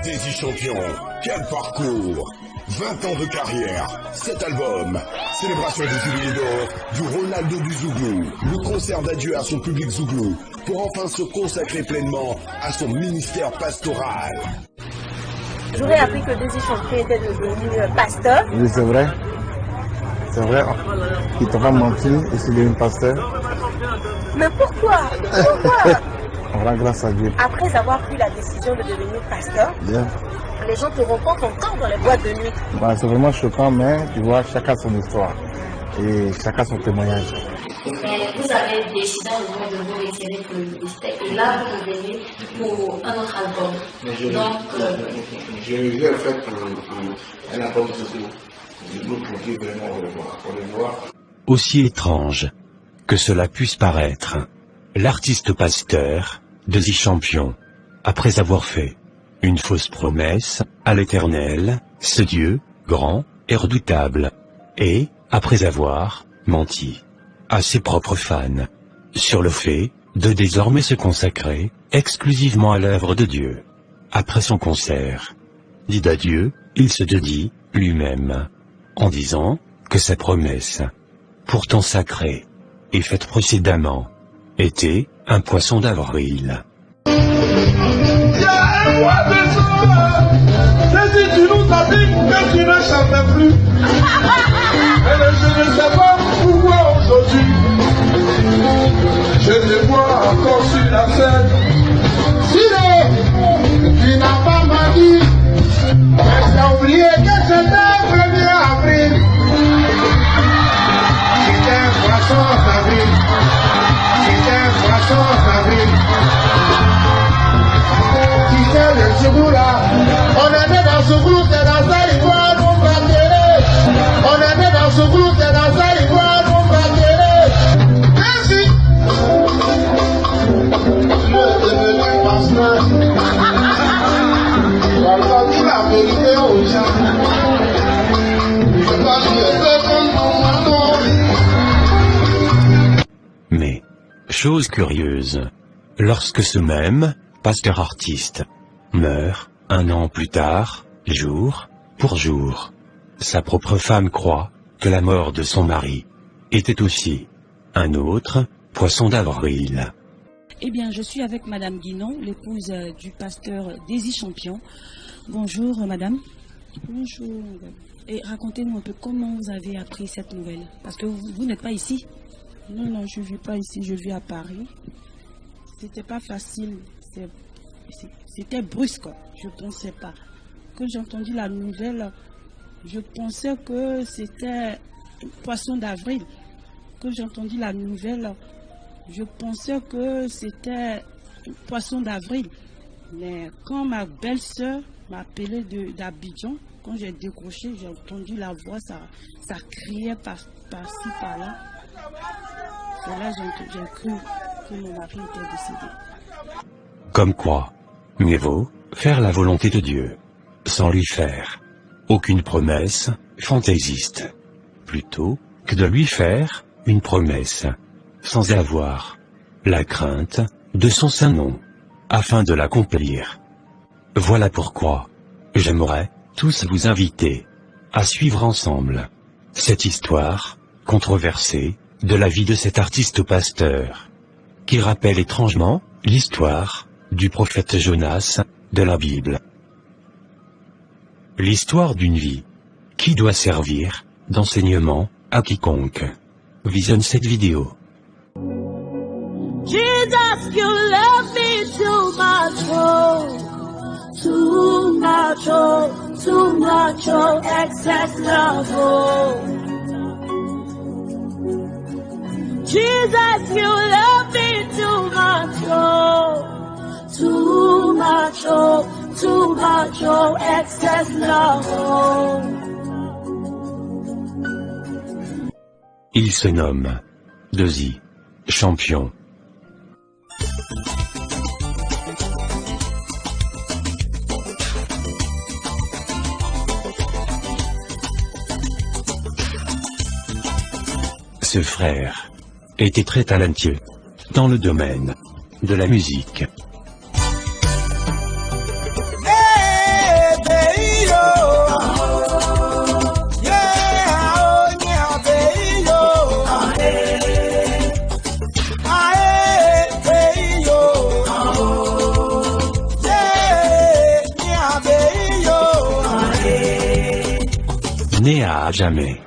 Daisy Champion, quel parcours! 20 ans de carrière, 7 albums, célébration du jubilé d'or du Ronaldo du Zouglou, le concert d'adieu à son public Zouglou, pour enfin se consacrer pleinement à son ministère pastoral. J'aurais appris que Daisy Champion était devenu pasteur. Oui, c'est vrai. C'est vrai. Il t'a pas menti, il s'est devenu pasteur. Mais pourquoi? Pourquoi? On rend grâce à Dieu. Après avoir pris la décision de devenir pasteur, Bien. les gens te rencontrent encore dans les boîtes de nuit. Bah, c'est vraiment choquant, mais tu vois, chacun son histoire et chacun son témoignage. Mais vous avez décidé au moment de vous retirer pour le ministère et là vous revenez pour un autre album. Donc, j'ai fait un album du groupe pour dire vraiment pour le voir. Aussi étrange que cela puisse paraître, l'artiste pasteur, Daisy Champion, après avoir fait une fausse promesse à l'Éternel, ce Dieu, grand et redoutable, et, après avoir menti à ses propres fans, sur le fait de désormais se consacrer exclusivement à l'œuvre de Dieu. Après son concert dit d'adieu, il se dédie lui-même, en disant que sa promesse, pourtant sacrée et faite précédemment, était un poisson d'avril. Tu nous as dit que tu ne chantais plus. Et je ne sais pas pourquoi aujourd'hui je te vois encore sur la scène. Sinon, tu n'as pas menti. Mais tu as oublié que c'était le 1er avril. C'était un poisson d'avril. C'était un poisson d'avril. Tu sais, le Zouglou là, on était dans Zouglou, c'est dans ça, il va nous battre. On était dans Zouglou, c'est dans ça, il va nous battre. Merci. Je devenais pasteur. On va dire la vérité aux gens. Je dois dire comme Mais, chose curieuse, lorsque ce même pasteur artiste meurt, 1 an plus tard, jour pour jour, sa propre femme croit que la mort de son mari était aussi un autre poisson d'avril. Eh bien, je suis avec Madame Guinon, l'épouse du pasteur Daisy Champion. Bonjour, Madame. Bonjour. Et racontez-nous un peu comment vous avez appris cette nouvelle. Parce que vous n'êtes pas ici. Non, je ne vis pas ici, je vis à Paris. C'était pas facile. C'était brusque, je ne pensais pas. Quand j'ai entendu la nouvelle, je pensais que c'était poisson d'avril. Quand j'ai entendu la nouvelle, je pensais que c'était poisson d'avril. Mais quand ma belle-sœur m'a appelé d'Abidjan, quand j'ai décroché, j'ai entendu la voix, ça criait par-ci, par-là. Et là, j'ai cru que mon mari était décédé. Comme quoi, mieux vaut faire la volonté de Dieu, sans lui faire aucune promesse fantaisiste, plutôt que de lui faire une promesse, sans avoir la crainte de son saint nom, afin de l'accomplir. Voilà pourquoi j'aimerais tous vous inviter à suivre ensemble cette histoire controversée de la vie de cet artiste pasteur, qui rappelle étrangement l'histoire du prophète Jonas de la Bible. L'histoire d'une vie qui doit servir d'enseignement à quiconque visionne cette vidéo. Jesus, you love me too much, too much, excess love, Jesus, you love me too much, excess love. Il se nomme Daisy Champion. Ce frère était très talentueux dans le domaine de la musique. Hey! né à jamais.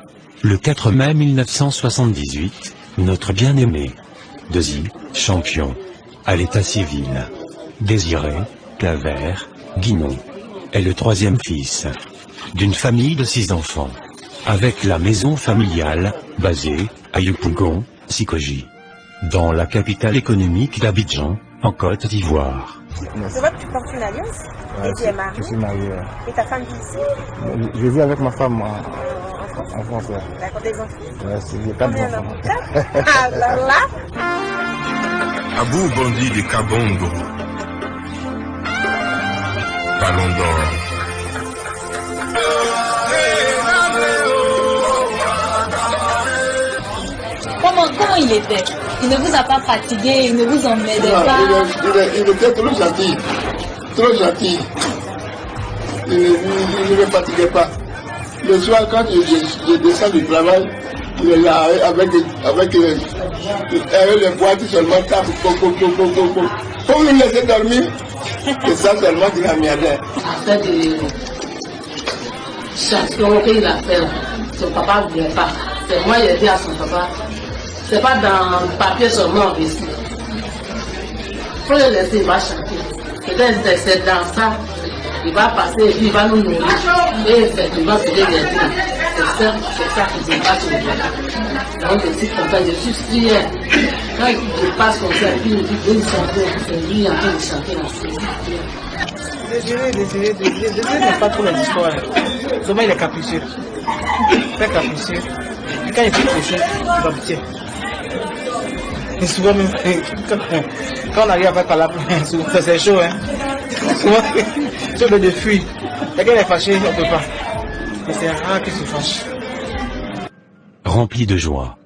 Le 4 mai 1978, notre bien-aimé Desi, champion, à l'état civil. Désiré Claver Guinon est le troisième fils d'une famille de 6 enfants, avec la maison familiale basée à Yopougon, Sikoji, dans la capitale économique d'Abidjan, en Côte d'Ivoire. Je vois que tu portes une alliance et tu es marié. Je suis marié. Et ta femme vit ici? Je vis avec ma femme en France. D'accord, des enfants? Ouais, j'ai 4 enfants. Alors là? Abou Bondi de Kabongo. Ballon d'or. Comment il était? Il ne vous a pas fatigué, il ne vous emmerdait pas? Il était trop gentil. Trop gentil. Il ne me fatiguait pas. Le soir, quand je descends du travail, il est là avec les boîtes seulement tape. Pour me laisser dormir, c'est ça seulement qu'il a mis à l'air. Après des chansons qu'il a fait, son papa ne voulait pas. C'est moi qui ai dit à son papa, c'est pas dans le papier seulement ici. Il faut le laisser, il va chanter. Peut-être que c'est dans ça, il va passer et puis il va nous nourrir. Et effectivement, c'est des lettres. C'est ça qui se passe au Ghana. Donc, je suis content, je suis fier. Quand il passe comme ça, puis il me dit, viens chanter, c'est lui en train de chanter dans ce Désiré n'est pas trop les histoires. Seulement il est capricieux. Très capricieux. Et quand il fait quelque chose, il va me tirer. Et souvent même, quand on arrive avec la c'est chaud, hein. Souvent, si on veut de fuir, quelqu'un est fâché, on ne peut pas. Et c'est rare qu'il se fâche. Rempli de joie.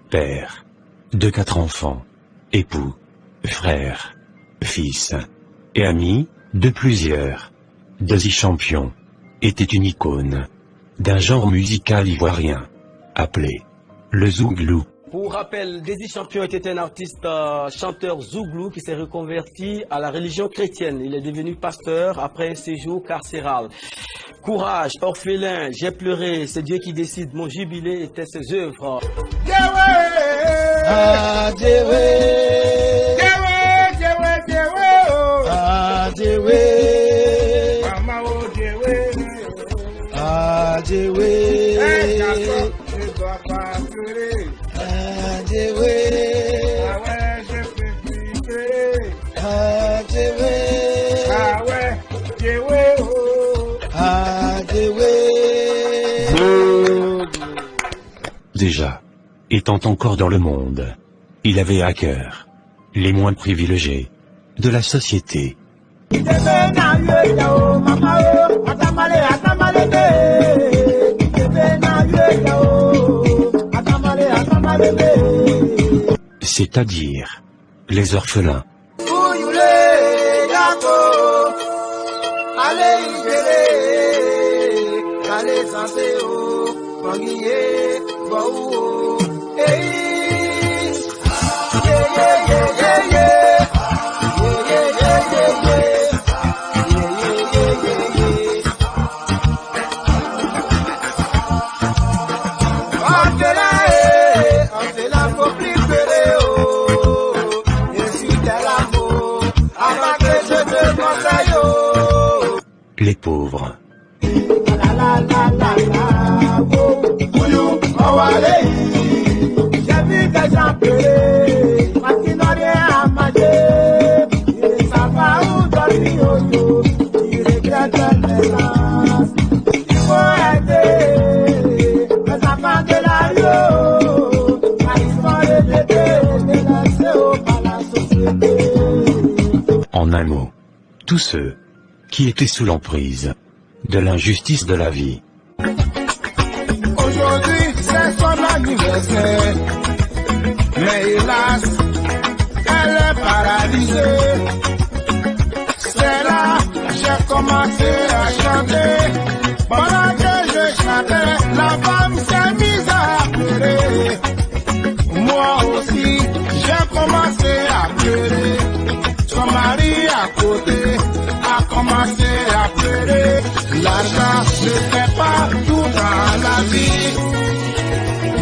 Père de 4 enfants, époux, frère, fils et ami de plusieurs. Desi Champion était une icône d'un genre musical ivoirien appelé le zouglou. Pour rappel, Desi Champion était un artiste chanteur zouglou qui s'est reconverti à la religion chrétienne. Il est devenu pasteur après un séjour carcéral. Courage, orphelin, j'ai pleuré, c'est Dieu qui décide. Mon jubilé était ses œuvres. Déjà, étant encore dans le monde, il avait à cœur les moins privilégiés de la société. C'est-à-dire les orphelins. Les pauvres. J'ai vu des gens pleurer parce qu'ils n'ont rien à manger. Ils ne savent pas où dormir. Ils regrettent maintenant. Il faut aider les enfants de la rue. Ils sont rejetés, délaissés par la société. En un mot, tous ceux qui étaient sous l'emprise de l'injustice de la vie. Aujourd'hui, c'est son anniversaire, mais hélas, elle est paralysée. C'est là que j'ai commencé à chanter. Pendant que je chantais, la femme s'est mise à pleurer. Moi aussi, j'ai commencé à pleurer. Son mari à côté a commencé à pleurer. verrez. L'argent ne fait pas tout dans la vie.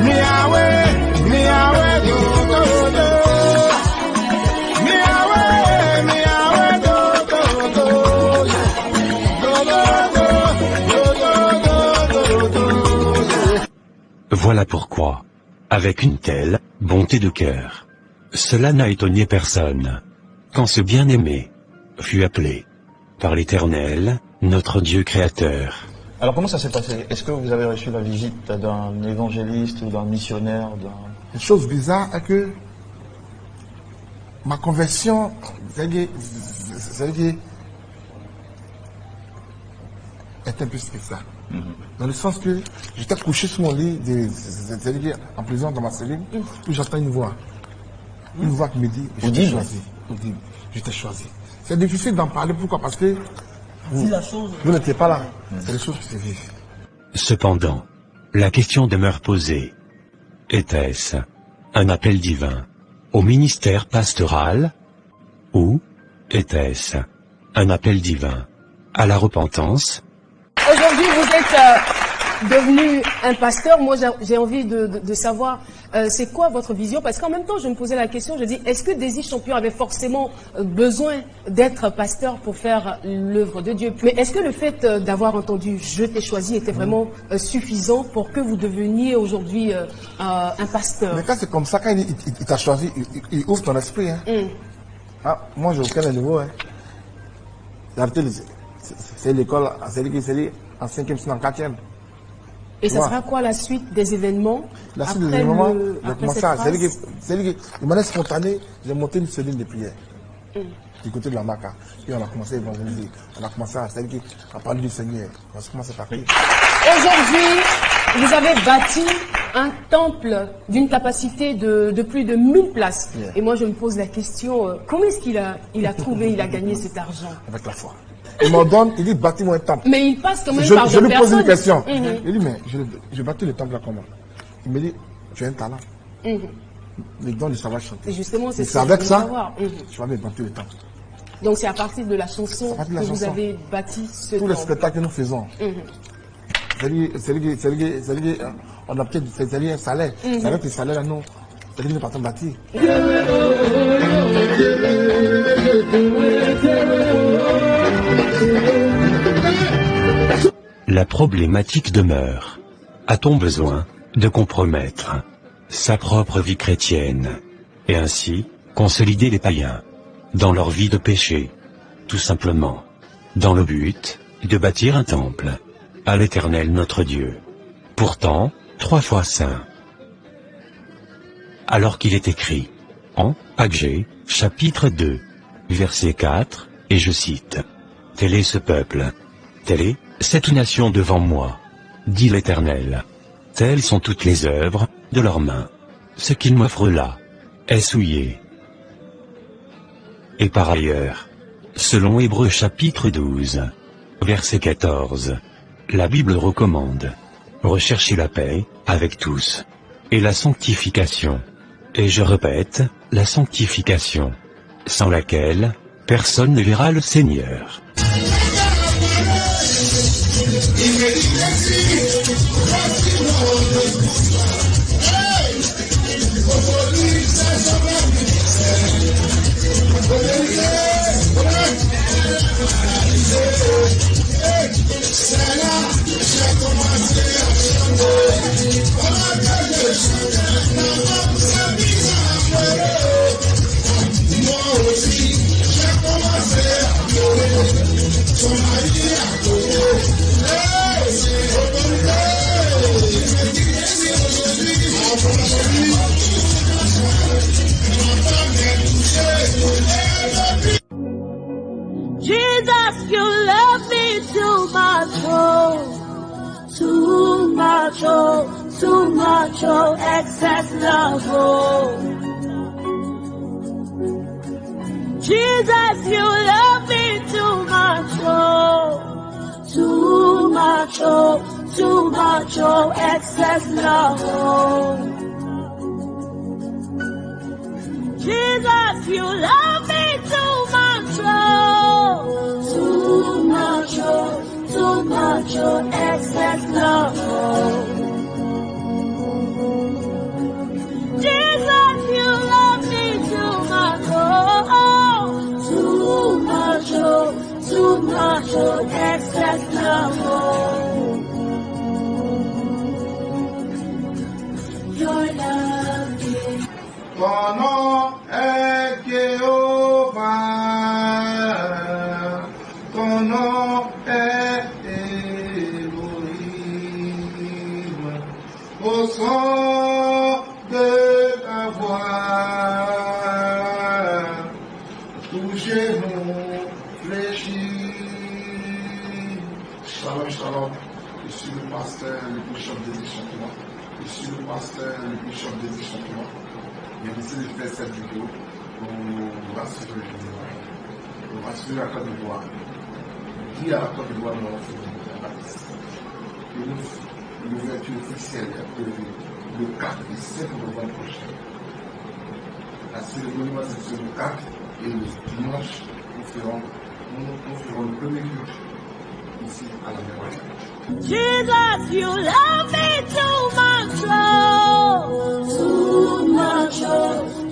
Miaoué, miaoué, do, do, do. Miaoué, miaoué, do, do, do. Do, do, do, do, do, do, do. Voilà pourquoi, avec une telle bonté de cœur, cela n'a étonné personne, quand ce bien-aimé fut appelé par l'Éternel, notre Dieu créateur. Alors comment ça s'est passé? Est-ce que vous avez reçu la visite d'un évangéliste ou d'un missionnaire? Une chose bizarre est que ma conversion, c'est-à-dire est un peu spéciale. Dans le sens que j'étais couché sur mon lit, c'est-à-dire en prison dans ma cellule, où j'entends une voix. Une voix qui me dit, je t'ai choisi. Je t'ai choisi. C'est difficile d'en parler, pourquoi? Parce que vous n'étiez pas là. C'est des choses qui se vivent. Cependant, la question demeure posée. Était-ce un appel divin au ministère pastoral ou était-ce un appel divin à la repentance? Aujourd'hui, vous êtes devenu un pasteur. Moi, j'ai envie de savoir c'est quoi votre vision, parce qu'en même temps, je me posais la question, je dis, est-ce que Désir Champion avait forcément besoin d'être pasteur pour faire l'œuvre de Dieu? Mais est-ce que le fait d'avoir entendu « Je t'ai choisi » était vraiment suffisant pour que vous deveniez aujourd'hui un pasteur? Mais quand c'est comme ça, quand il t'a choisi, il ouvre ton esprit. Hein. Ah, moi, je n'ai aucun niveau. Hein. C'est l'école, c'est en 5e, c'est en 4e. Et ça sera quoi la suite des événements? La suite des événements, de manière spontanée, j'ai monté une cellule de prière du côté de la Maca. Puis on a commencé à évangéliser. On a commencé à parler du Seigneur. On a commencé à parler. Aujourd'hui, vous avez bâti un temple d'une capacité de plus de 1000 places. Et moi, je me pose la question, comment est-ce qu'il a trouvé, il a gagné cet argent? Avec la foi. Il m'en donne, il dit bâtis-moi un temple. Mais il passe quand même par je des lui pose une question. Il dit, mais je bâtis le temple là comment? Il me dit, tu as un talent. Les dons de savoir chanter. Et justement, c'est avec ça, tu vas me bâtir le temple. Donc c'est à partir de la chanson que vous avez bâti ce temple. Tous les spectacles que nous faisons. On a peut-être un salaire. C'est avec le salaire là, nous. C'est-à-dire nous partons bâtir. La problématique demeure. A-t-on besoin de compromettre sa propre vie chrétienne et ainsi consolider les païens dans leur vie de péché, tout simplement, dans le but de bâtir un temple à l'Éternel notre Dieu, pourtant 3 fois saint? Alors qu'il est écrit en Agé, chapitre 2, verset 4, et je cite, « Tel est ce peuple, telle est cette nation devant moi, dit l'Éternel. Telles sont toutes les œuvres de leurs mains. Ce qu'ils m'offrent là est souillé. » Et par ailleurs, selon Hébreux chapitre 12, verset 14, la Bible recommande « Recherchez la paix avec tous et la sanctification. » Et je répète, la sanctification, sans laquelle personne ne verra le Seigneur. Jesus, you love me too much, oh, too much, oh, too much, oh, excess love, oh. Jesus, you love me too much, oh, too much, oh, too much, oh, excess love, oh. Jesus, you love me too much, oh, too much, oh. macho, excess love. Your love is. Ton nom est Jéhovah, ton nom est Elohim, au son de ta voix, touchez-nous, fléchis. Shalom, shalom, je suis le pasteur, le bishop des champions. Je suis le pasteur, le bishop des champions. J'ai décidé de faire cette vidéo pour rassurer le Bénin, pour rassurer la Côte d'Ivoire. Qui à la Côte d'Ivoire nous a fait l'ouverture officielle est prévue le 4 et 5 novembre prochain. La cérémonie va se faire le 4 et le dimanche, nous ferons le premier culte ici à la mémoire. Jesus, you love me too much,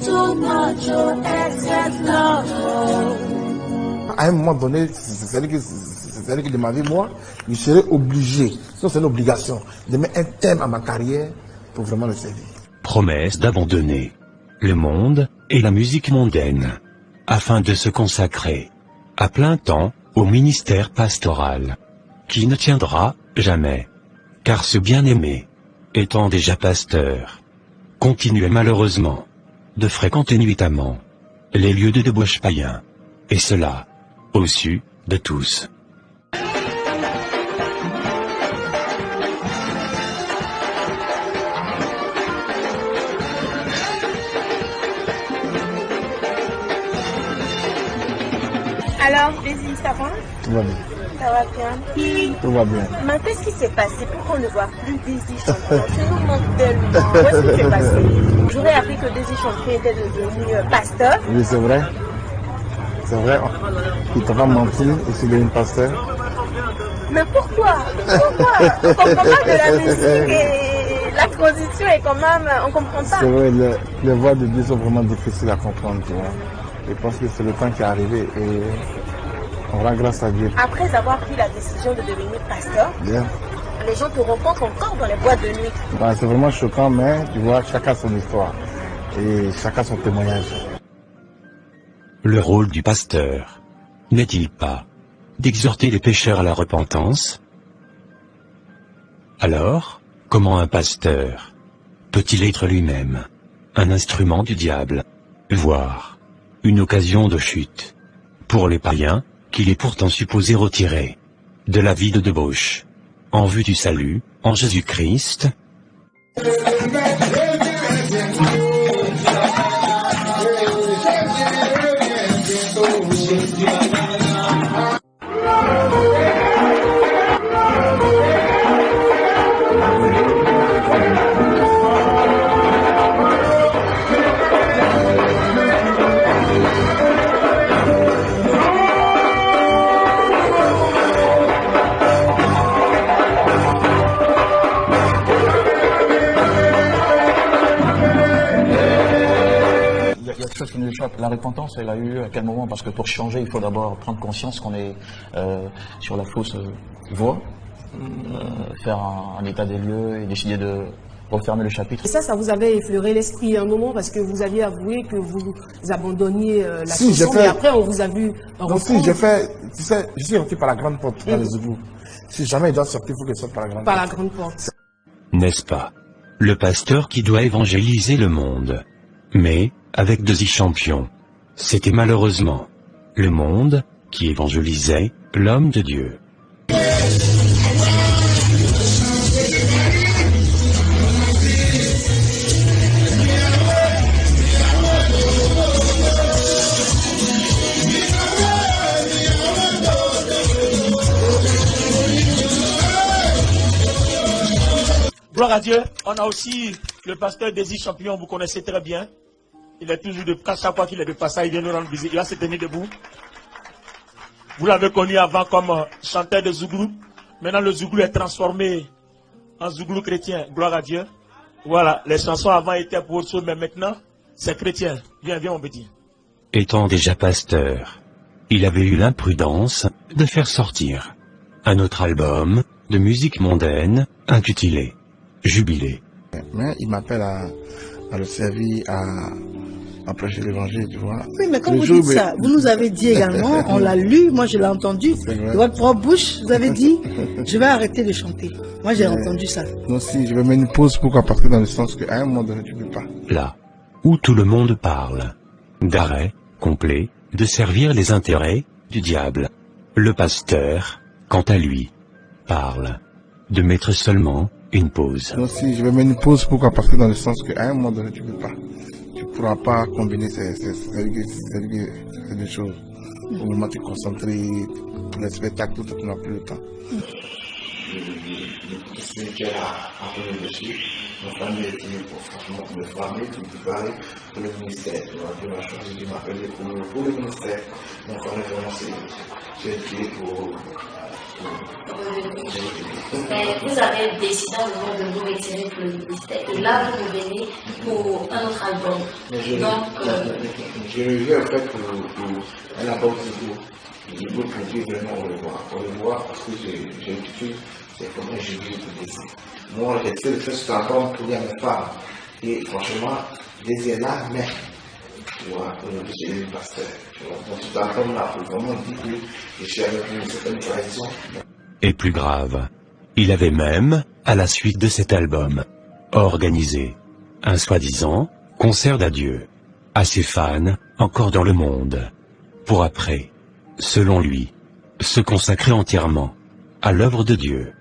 too much, excess love. À un moment donné, c'est-à-dire que de ma vie, moi, je serais obligé, sinon c'est une obligation, de mettre un terme à ma carrière pour vraiment le servir. Promesse d'abandonner le monde et la musique mondaine, afin de se consacrer à plein temps au ministère pastoral, qui ne tiendra jamais, car ce bien-aimé, étant déjà pasteur, continuait malheureusement de fréquenter nuitamment les lieux de débauche païens, et cela au su de tous. Alors, Daisy, ça va? Tout va bien. Ça va bien? Tout va bien. Mais qu'est-ce qui s'est passé pour qu'on ne voit plus Daisy Champion? Tu nous manques tellement. Qu'est-ce qui s'est passé? J'aurais appris que Daisy Champion était devenu pasteur. Oui, c'est vrai. C'est vrai. Il t'a pas menti et c'est devenu pasteur. Mais pourquoi? Pourquoi? On ne comprend pas de la musique et la transition est quand même... On ne comprend pas. C'est vrai, les voix de Dieu sont vraiment difficiles à comprendre, tu vois. Je pense que c'est le temps qui est arrivé et on rend grâce à Dieu. Après avoir pris la décision de devenir pasteur, Bien. les gens te rencontrent encore dans les boîtes de nuit. Bah, c'est vraiment choquant, mais tu vois, chacun son histoire et chacun son témoignage. Le rôle du pasteur n'est-il pas d'exhorter les pécheurs à la repentance? Alors, comment un pasteur peut-il être lui-même un instrument du diable, voire une occasion de chute pour les païens, qu'il est pourtant supposé retirer de la vie de débauche, en vue du salut, en Jésus-Christ? Qui nous échappe. La repentance, elle a eu à quel moment? Parce que pour changer, il faut d'abord prendre conscience qu'on est sur la fausse voie, faire un état des lieux et décider de refermer le chapitre. Et ça vous avait effleuré l'esprit à un moment parce que vous aviez avoué que vous abandonniez la chanson, mais après on vous a vu reprendre. Si j'ai fait, tu sais, je suis sorti par la grande porte dans les Zouglous. Si jamais il doit sortir, il faut qu'il sorte par la grande porte. Par la grande porte. N'est-ce pas le pasteur qui doit évangéliser le monde? Mais, avec Daisy Champion, c'était malheureusement le monde qui évangélisait l'homme de Dieu. Gloire à Dieu. On a aussi le pasteur Daisy Champion, vous connaissez très bien. Il est toujours de chaque fois qu'il est de passage, il vient nous rendre visite. Il va se tenir debout. Vous l'avez connu avant comme chanteur de Zouglou. Maintenant, le Zouglou est transformé en Zouglou chrétien. Gloire à Dieu. Voilà, les chansons avant étaient pour autre chose, mais maintenant, c'est chrétien. Viens, viens, mon petit. Étant déjà pasteur, il avait eu l'imprudence de faire sortir un autre album de musique mondaine intitulé Jubilé. Mais il m'appelle à le servir, à prêcher l'évangile, tu vois. Oui, mais quand vous dites ça, vous nous avez dit également, on l'a lu, moi je l'ai entendu, de votre propre bouche, vous avez dit, je vais arrêter de chanter. Moi j'ai entendu ça. Non, si, je vais mettre une pause, pourquoi? Parce que dans le sens qu'à un moment donné, tu ne peux pas. Là où tout le monde parle d'arrêt complet, de servir les intérêts du diable, le pasteur, quant à lui, parle de mettre seulement une pause. Non, si, je vais mettre une pause, pourquoi? Parce que dans le sens qu'à un moment donné, tu ne peux pas. Tu ne pourras pas combiner ces deux choses. Au moment de te concentrer, pour le spectacle, tout, tu n'as plus le temps. Spirituel a pris le dessus. Ma famille était pour franchement me former, pour me préparer pour le ministère. Tu m'as choisi de m'appeler pour le ministère. Donc on est vraiment c'est pour. Vous avez décidé à un moment de vous retirer pour le ministère et là vous revenez pour un autre album. Je reviens en fait pour un album je veux produire vraiment on le voit parce que j'ai une étude, c'est comment j'ai vu le désir. Moi j'ai fait le first album pour dire à mes femmes et franchement, le désir là, mais j'ai eu le pasteur. Donc cet album là, pour vraiment dire que je suis avec une certaine tradition. Et plus grave, il avait même, à la suite de cet album, organisé un soi-disant concert d'adieu à ses fans encore dans le monde, pour après, selon lui, se consacrer entièrement à l'œuvre de Dieu.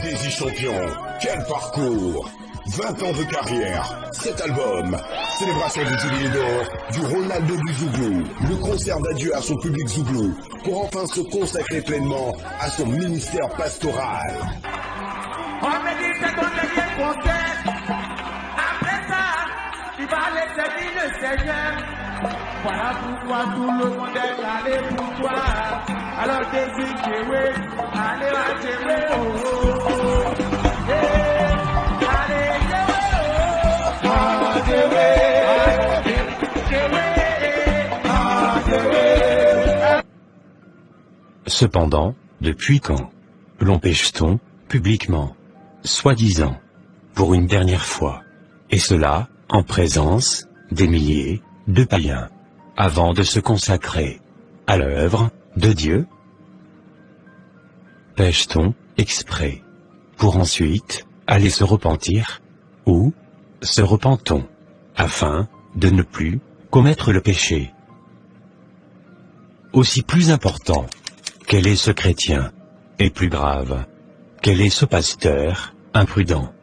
Désy Champion, quel parcours! 20 ans de carrière, 7 albums, célébration du jubilé d'or du Ronaldo du Zouglou, le concert d'adieu à son public Zouglou, pour enfin se consacrer pleinement à son ministère pastoral. On me dit que ton dernier concert, après ça, il va aller servir le Seigneur. Voilà pourquoi tout le monde est allé pour toi. Alors Désy, allez, Cependant, depuis quand l'empêche-t-on, publiquement, soi-disant, pour une dernière fois, et cela, en présence des milliers de païens, avant de se consacrer à l'œuvre de Dieu? Pêche-t-on exprès, pour ensuite aller se repentir, ou se repent-on, afin de ne plus commettre le péché? Aussi plus important, quel est ce chrétien? Et plus grave, quel est ce pasteur, imprudent,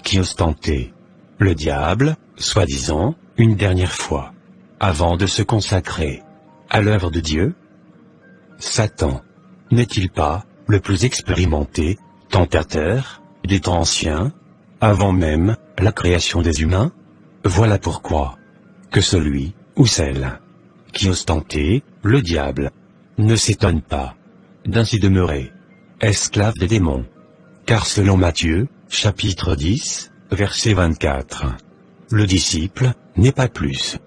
qui ostentait le diable, soi-disant, une dernière fois, avant de se consacrer à l'œuvre de Dieu? Satan n'est-il pas le plus expérimenté tentateur des temps anciens, avant même la création des humains? Voilà pourquoi que celui ou celle qui ostentait le diable ne s'étonne pas d'ainsi demeurer esclave des démons. Car selon Matthieu, chapitre 10, verset 24, le disciple n'est pas plus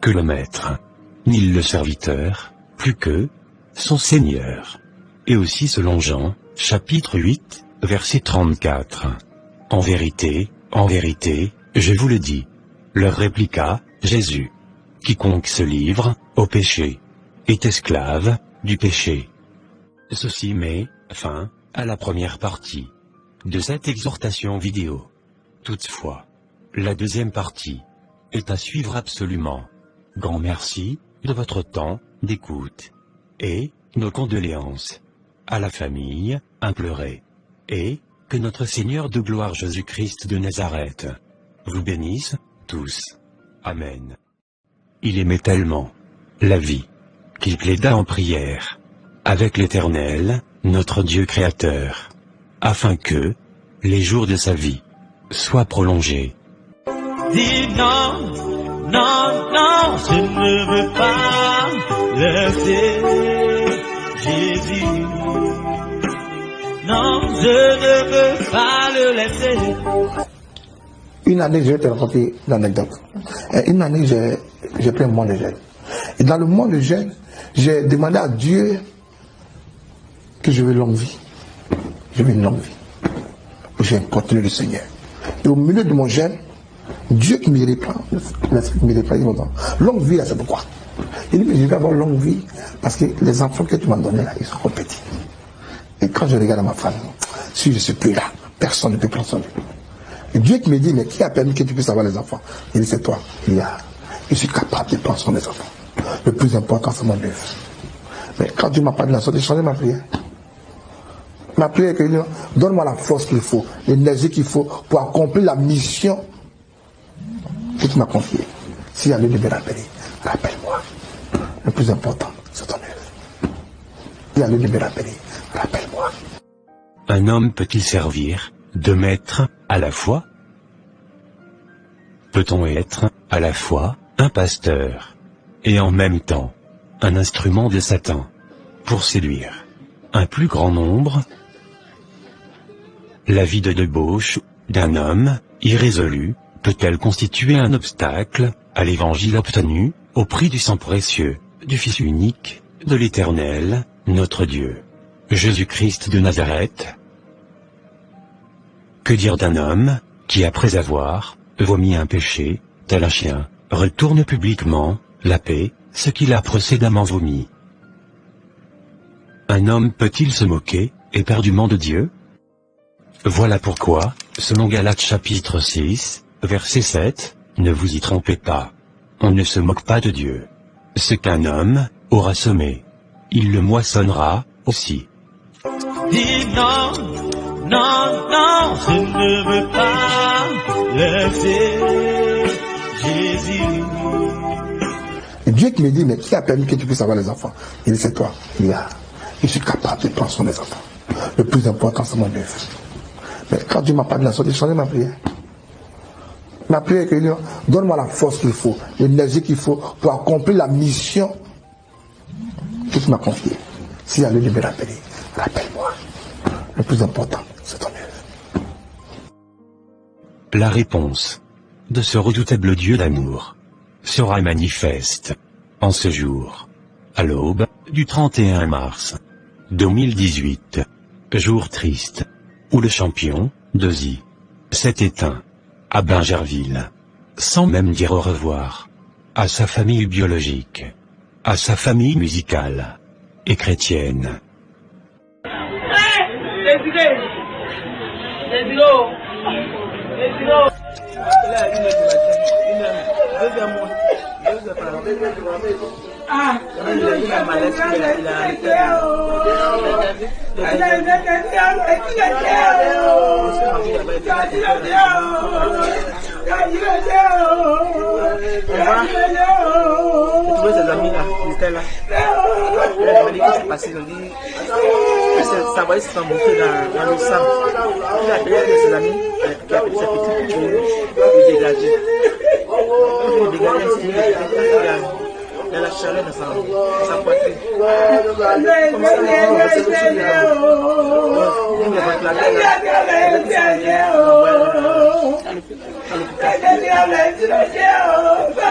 que le maître, ni le serviteur, plus que son Seigneur. Et aussi selon Jean, chapitre 8, verset 34. En vérité, je vous le dis, leur répliqua Jésus. Quiconque se livre au péché est esclave du péché. Ceci met fin à la première partie de cette exhortation vidéo. Toutefois, la deuxième partie est à suivre absolument. Grand merci de votre temps d'écoute et nos condoléances à la famille impleurée, et que notre Seigneur de gloire Jésus-Christ de Nazareth vous bénisse tous. Amen. Il aimait tellement la vie qu'il plaida en prière avec l'Éternel, notre Dieu créateur, afin que les jours de sa vie soient prolongés. Dis non, non, non, je ne veux pas laisser Jésus. Non, je ne veux pas le laisser. Une année, je vais te raconter l'anecdote. Une année, j'ai pris un mois de jeûne. Et dans le mois de jeûne, J'ai demandé à Dieu que je veux une longue vie. Je veux une longue vie. J'ai continué le Seigneur. Et au milieu de mon jeûne, Dieu qui me reprend, l'Esprit qui me reprend, il me dit, longue vie, là, c'est pourquoi. Il dit, je vais avoir longue vie parce que les enfants que tu m'as donnés, là, ils sont trop petits. Et quand je regarde ma femme, si je ne suis plus là, personne ne peut prendre son vie. Et Dieu qui me dit, mais qui a permis que tu puisses avoir les enfants? Il dit, c'est toi. Je suis capable de prendre soin des enfants. Le plus important, c'est mon œuvre. Mais quand Dieu m'a parlé de la sorte, j'ai changé ma prière. Ma prière est que donne-moi la force qu'il faut, l'énergie qu'il faut pour accomplir la mission que tu m'as confiée. S'il y a lieu de me rappeler, rappelle-moi. Le plus important, c'est ton œuvre. S'il y a lieu de me rappeler, rappelle-moi. Un homme peut-il servir de maître à la fois? Peut-on être à la fois un pasteur et en même temps un instrument de Satan pour séduire un plus grand nombre? La vie de débauche d'un homme irrésolu peut-elle constituer un obstacle à l'évangile obtenu au prix du sang précieux du Fils unique de l'Éternel, notre Dieu, Jésus-Christ de Nazareth? Que dire d'un homme qui, après avoir vomi un péché, tel un chien, retourne publiquement laper ce qu'il a précédemment vomi? Un homme peut-il se moquer éperdument de Dieu? Voilà pourquoi, selon Galates chapitre 6, verset 7, ne vous y trompez pas. On ne se moque pas de Dieu. Ce qu'un homme aura semé, il le moissonnera aussi. Dis non, non, non, je ne veux pas laisser Jésus. Et Dieu qui me dit, mais qui a permis que tu puisses avoir les enfants? Il dit, c'est toi. Je suis capable de prendre soin des enfants. Le plus important, c'est mon œuvre. Mais quand Dieu m'a parlé de la sorte, j'ai changé ma prière. Ma prière est que donne-moi la force qu'il faut, l'énergie qu'il faut pour accomplir la mission que tu m'as confiée. S'il y a lieu de me rappeler, rappelle-moi. Le plus important, c'est ton œuvre. La réponse de ce redoutable Dieu d'amour sera manifeste en ce jour, à l'aube du 31 mars 2018, jour triste, où le champion de Zi s'est éteint à Bingerville, sans même dire au revoir à sa famille biologique, à sa famille musicale et chrétienne. Trouver ses amis là, ils étaient là. Elle m'a dit qu'est-ce qui s'est passé, il m'a dit que sa valise s'est embouffée dans le sang. Il a appelé un de ses amis qui a pris sa petite pour le dégager. Il dégageait il a la chaleur dans sa poitrine. Comme ça, il a fait le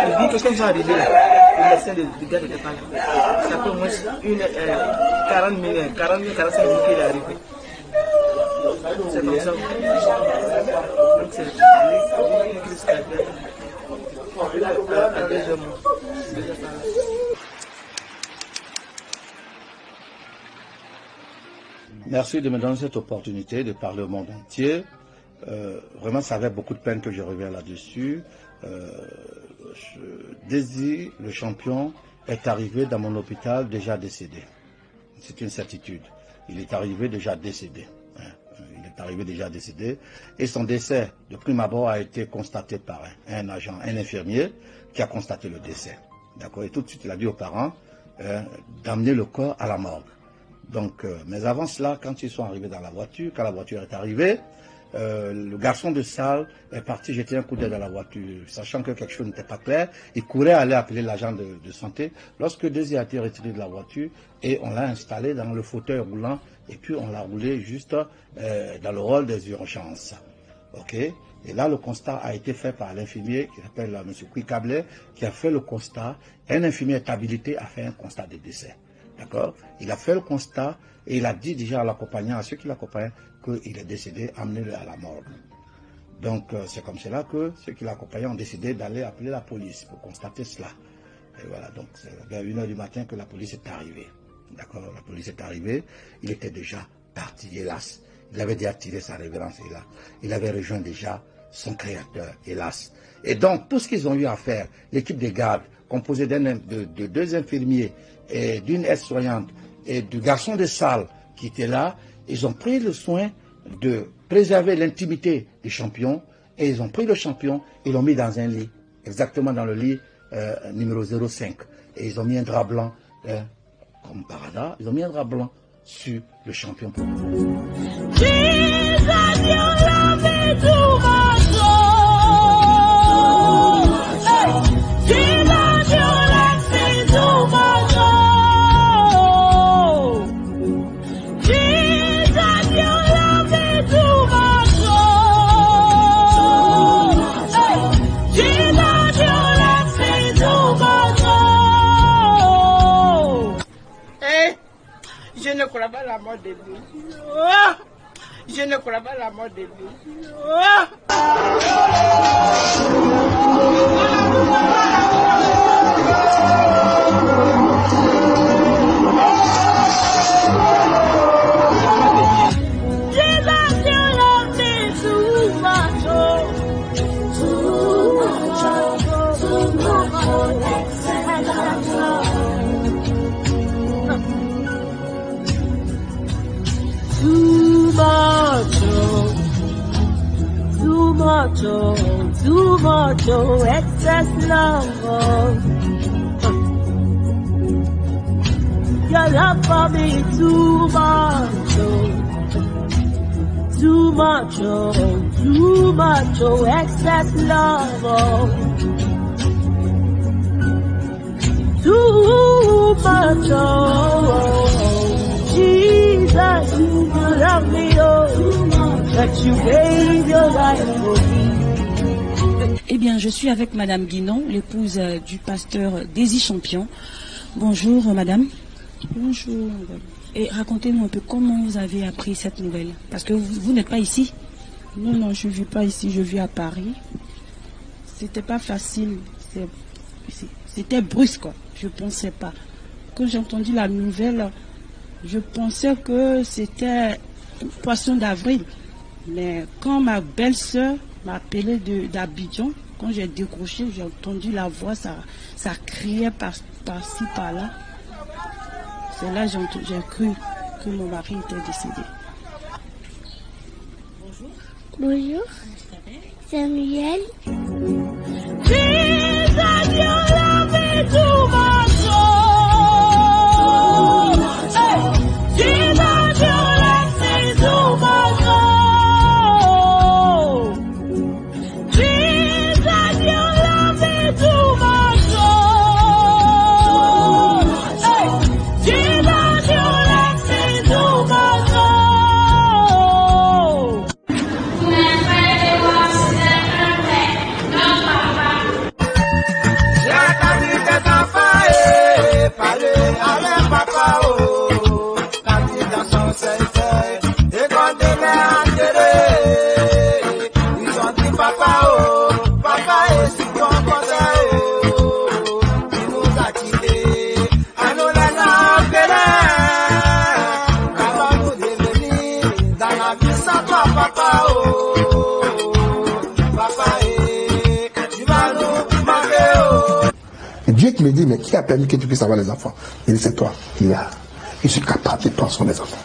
il dit qu'est-ce qu'ils sont arrivés là. Le médecin de gars n'était pas là. Ça fait au moins 40 minutes, 45 minutes qu'il est arrivé. C'est comme ça. Donc c'est une crise cardiaque. À 2 heures. Merci de me donner cette opportunité de parler au monde entier. Vraiment, ça avait beaucoup de peine que je revienne là-dessus. Désir, le champion, est arrivé dans mon hôpital déjà décédé. C'est une certitude. Il est arrivé déjà décédé. Il est arrivé déjà décédé. Et son décès, de prime abord, a été constaté par un agent, un infirmier, qui a constaté le décès. D'accord. Et tout de suite, il a dit aux parents d'amener le corps à la morgue. Donc, mais avant cela, quand ils sont arrivés dans la voiture, quand la voiture est arrivée, le garçon de salle est parti jeter un coup d'œil dans la voiture, sachant que quelque chose n'était pas clair. Il courait aller appeler l'agent de santé. Lorsque Désir a été retiré de la voiture et on l'a installé dans le fauteuil roulant et puis on l'a roulé juste dans le rôle des urgences. Ok. Et là, le constat a été fait par l'infirmier qui s'appelle M. Kwikable, qui a fait le constat. Un infirmier est habilité à faire un constat de décès. D'accord? Il a fait le constat et il a dit déjà à l'accompagnant, à ceux qui l'accompagnent, qu'il est décédé, amenez-le à la morgue. Donc, c'est comme cela que ceux qui l'accompagnaient ont décidé d'aller appeler la police pour constater cela. Et voilà, donc c'est vers 1h du matin que la police est arrivée. D'accord? La police est arrivée, il était déjà parti, hélas. Il avait déjà tiré sa révérence, hélas. Il avait rejoint déjà son créateur, hélas. Et donc, tout ce qu'ils ont eu à faire, l'équipe des gardes, composée de 2 infirmiers et d'une aide-soignante et du garçon de salle qui était là, ils ont pris le soin de préserver l'intimité du champion et ils ont pris le champion et l'ont mis dans un lit, exactement dans le lit numéro 05. Et ils ont mis un drap blanc, comme par hasard, ils ont mis un drap blanc sur le champion. Je ne crois pas la mort de lui. Oh! Je ne crois pas la mort de lui. Oh! Too much, oh, excess love. Your love for me too much, too much, oh, excess love. Too much, oh, Jesus, you love me, oh, that you gave your life for me. Eh bien, je suis avec Madame Guinon, l'épouse du pasteur Désy Champion. Bonjour, Madame. Bonjour. Et racontez-nous un peu comment vous avez appris cette nouvelle. Parce que vous n'êtes pas ici. Non, non, je ne vis pas ici, je vis à Paris. C'était pas facile. C'était brusque, quoi. Je ne pensais pas. Quand j'ai entendu la nouvelle, je pensais que c'était poisson d'avril. Mais quand ma belle-sœur m'a appelé d'Abidjan, quand j'ai décroché, j'ai entendu la voix, ça criait par-ci, par-là. C'est là que j'ai cru que mon mari était décédé. Bonjour. Bonjour. Samuel. Dieu qui me dit, mais qui a permis que tu puisses avoir les enfants? Il dit, c'est toi qui l'as. Je suis capable de prendre soin des enfants.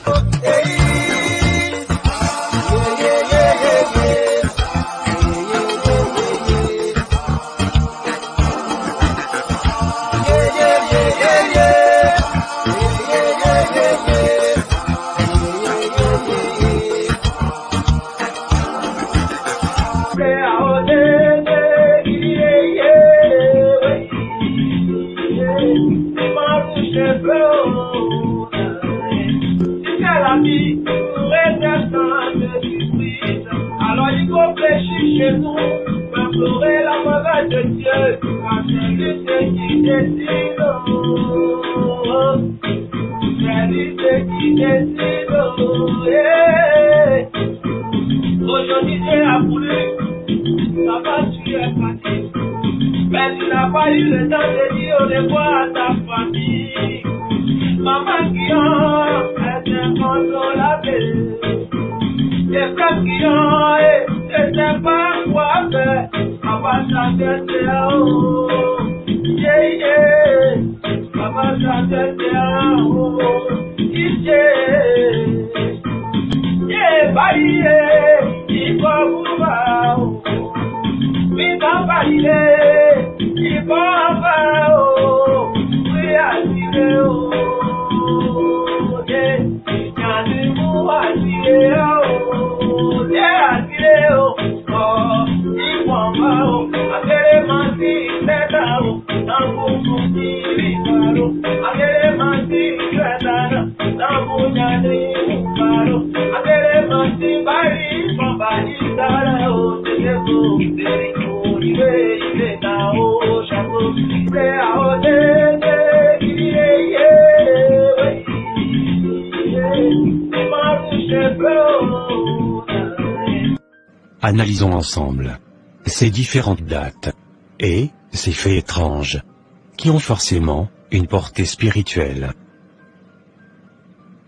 Alors il faut fléchir chez nous, implorer la mauvaise de Dieu, car c'est lui qui décide. C'est lui qui décide. Aujourd'hui Dieu a voulu, papa tu es parti, mais tu n'as pas eu le temps de dire au revoir à ta famille. Maman qui est inconsolable, les frères qui ne savent pas quoi faire, papa chanter tes haut, yeah yeah, papa chanter tes haut, yeah, bye yeah, il faut voir, mais dans bye yeah, il faut voir, oui à dire Analysons ensemble ces différentes dates et ces faits étranges qui ont forcément une portée spirituelle.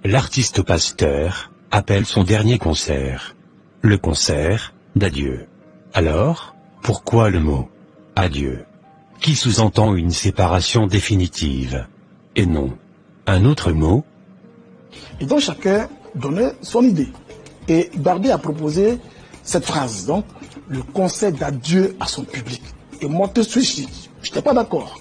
L'artiste Pasteur appelle son dernier concert le concert d'adieu. Alors, pourquoi le mot adieu, qui sous-entend une séparation définitive, et non un autre mot? Et donc chacun donnait son idée. Et Barbier a proposé cette phrase, donc, le concert d'adieu à son public. Et moi, tout de suite, je n'étais pas d'accord.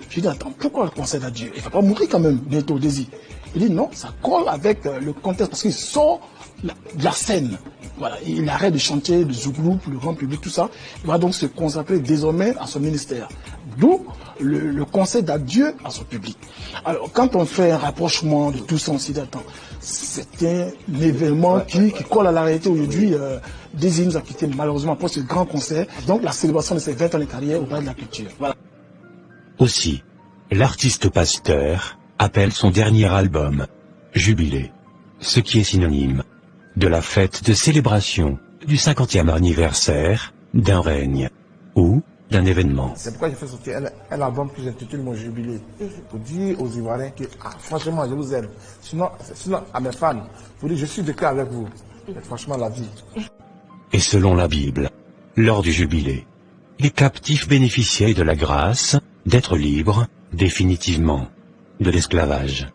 J'ai dit, attends, pourquoi le concert d'adieu? Il ne va pas mourir quand même bientôt, Désir. Il dit, non, ça colle avec le contexte, parce qu'il sort de la scène. Voilà, il arrête de chanter le zouglou pour le grand public, tout ça. Il va donc se consacrer désormais à son ministère. D'où le concert d'adieu à son public. Alors, quand on fait un rapprochement de tout ça, on s'y dit, attends, c'est un événement qui colle à la réalité aujourd'hui. Désir nous a quitté malheureusement après ce grand concert. Donc, la célébration de ses 20 ans de carrière au palais de la culture. Voilà. Aussi, l'artiste Pasteur appelle son dernier album Jubilé, ce qui est synonyme de la fête de célébration du 50e anniversaire d'un règne ou d'un événement. C'est pourquoi j'ai fait sortir un album que j'intitule Mon Jubilé, pour dire aux Ivoiriens que franchement je vous aime. Sinon à mes fans, pour dire je suis de cœur avec vous. Mais franchement la vie. Et selon la Bible, lors du jubilé, les captifs bénéficiaient de la grâce d'être libres définitivement de l'esclavage.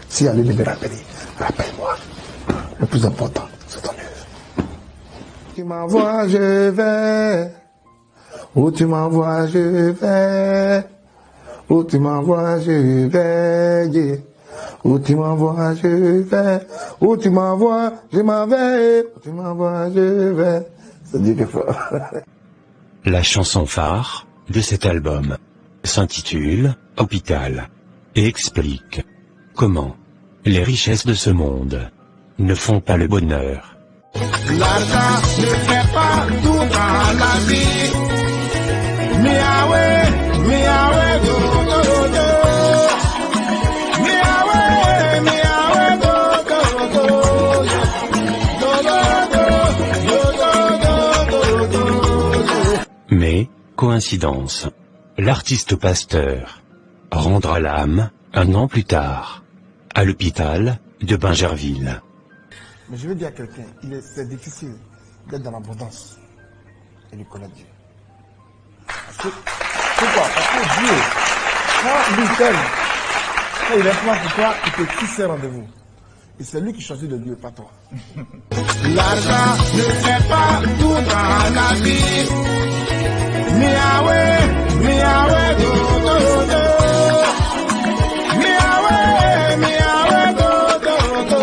Si elle est de me rappeler, rappelle-moi. Le plus important, c'est ton œuvre. Tu m'envoies, je vais. Où tu m'envoies, je vais. Où tu m'envoies, je vais. Où tu m'envoies, je vais. Où tu m'envoies, je m'en vais. Où tu m'envoies, je vais. Ça dit que fort. La chanson phare de cet album s'intitule Hôpital et explique comment les richesses de ce monde ne font pas le bonheur. L'argent ne fait pas tout dans la vie. Miaoué, miaoué, do, do, do. Miaoué, miaoué, do, do, do. Do, do, do, do, do, do. Mais, coïncidence, l'artiste Pasteur rendra l'âme un an plus tard, à l'hôpital de Bingerville. Mais je veux dire à quelqu'un, c'est difficile d'être dans l'abondance et de connaître Dieu. Pourquoi? Parce que Dieu, quand lui t'aime, quand il influence pour toi, il te fixe un rendez-vous. Et c'est lui qui choisit de Dieu, pas toi. L'argent ne fait pas tout dans la vie. Miaoué, miaoué, do, do, do. Miaoué, miaoué, do, do, do.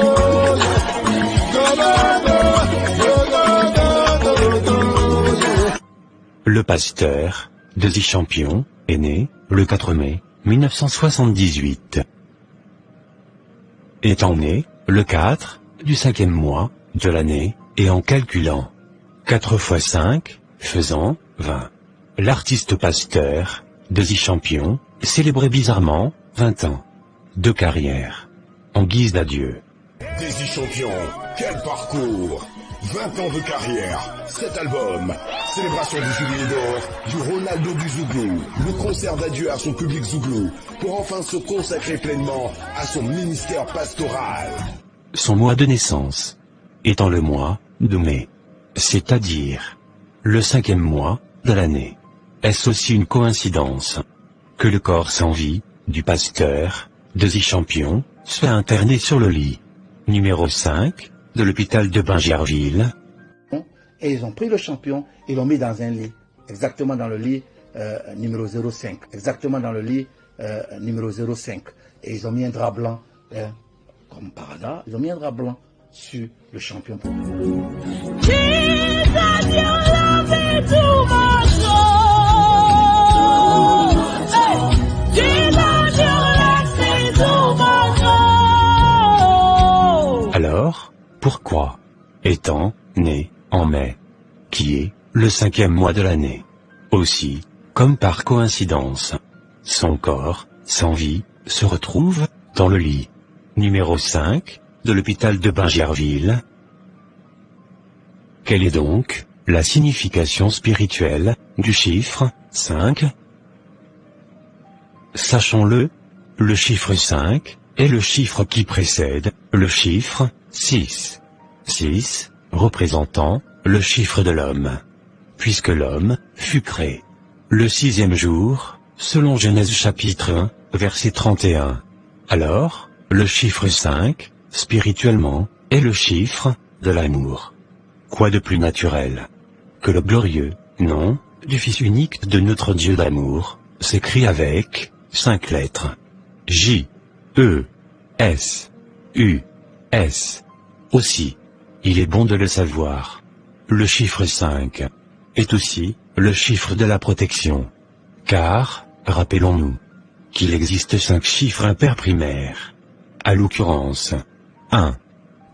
Le Pasteur, Désir Champion, est né le 4 mai 1978. Étant né le 4 du 5e mois de l'année et en calculant 4 x 5 faisant 20. L'artiste pasteur, Desi Champion, célébrait bizarrement 20 ans de carrière. En guise d'adieu. Desi Champion, quel parcours! 20 ans de carrière, 7 albums, célébration du jubilé d'or, du Ronaldo du Zouglou, le concert d'adieu à son public Zouglou, pour enfin se consacrer pleinement à son ministère pastoral. Son mois de naissance étant le mois de mai, c'est-à-dire le 5e mois de l'année. Est-ce aussi une coïncidence que le corps sans vie du pasteur, Desi Champion, soit interné sur le lit numéro 5 de l'hôpital de Bingerville? Et ils ont pris le champion et l'ont mis dans un lit, exactement dans le lit numéro 05, exactement dans le lit numéro 05. Et ils ont mis un drap blanc, comme par hasard, ils ont mis un drap blanc sur le champion. Alors, pourquoi, étant né en mai, qui est le 5e mois de l'année, aussi, comme par coïncidence, son corps, sans vie, se retrouve dans le lit numéro 5 de l'hôpital de Bingerville? Quelle est donc la signification spirituelle du chiffre 5? Sachons-le, le chiffre 5 est le chiffre qui précède le chiffre 6. 6 représentant le chiffre de l'homme, puisque l'homme fut créé le 6e jour, selon Genèse chapitre 1, verset 31. Alors, le chiffre 5, spirituellement, est le chiffre de l'amour. Quoi de plus naturel que le glorieux nom du Fils unique de notre Dieu d'amour s'écrit avec 5 lettres. J, E, S, U, S. Aussi, il est bon de le savoir. Le chiffre 5 est aussi le chiffre de la protection. Car, rappelons-nous, qu'il existe 5 chiffres impairs primaires. À l'occurrence, 1,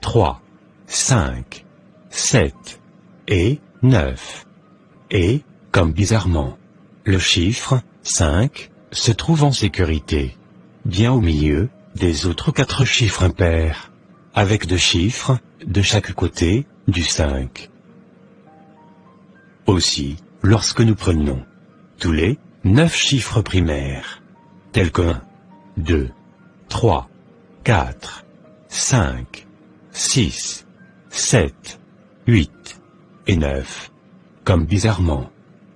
3, 5, 7 et 9. Et, comme bizarrement, le chiffre 5 se trouve en sécurité, bien au milieu des autres 4 chiffres impairs, avec 2 chiffres de chaque côté du 5. Aussi, lorsque nous prenons tous les 9 chiffres primaires, tels que 1, 2, 3, 4, 5, 6, 7, 8 et 9, comme bizarrement,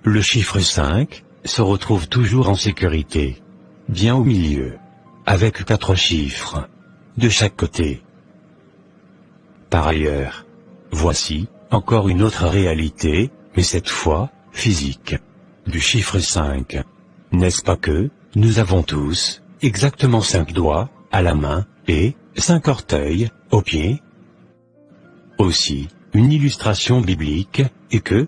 le chiffre 5 se retrouve toujours en sécurité, bien au milieu, avec 4 chiffres de chaque côté. Par ailleurs, voici encore une autre réalité, mais cette fois physique, du chiffre 5. N'est-ce pas que nous avons tous exactement 5 doigts à la main et 5 orteils aux pieds? Aussi, une illustration biblique est que,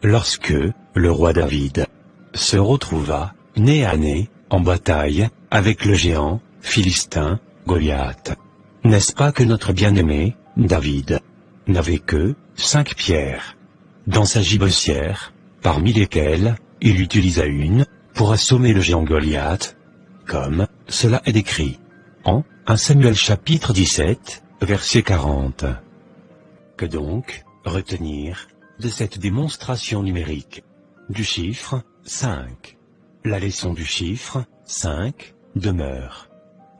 lorsque le roi David se retrouva nez à nez en bataille avec le géant philistin Goliath, n'est-ce pas que notre bien-aimé David n'avait que 5 pierres dans sa gibecière, parmi lesquelles il utilisa une pour assommer le géant Goliath, comme cela est décrit en 1 Samuel chapitre 17, verset 40. Que donc retenir de cette démonstration numérique du chiffre 5? La leçon du chiffre 5 demeure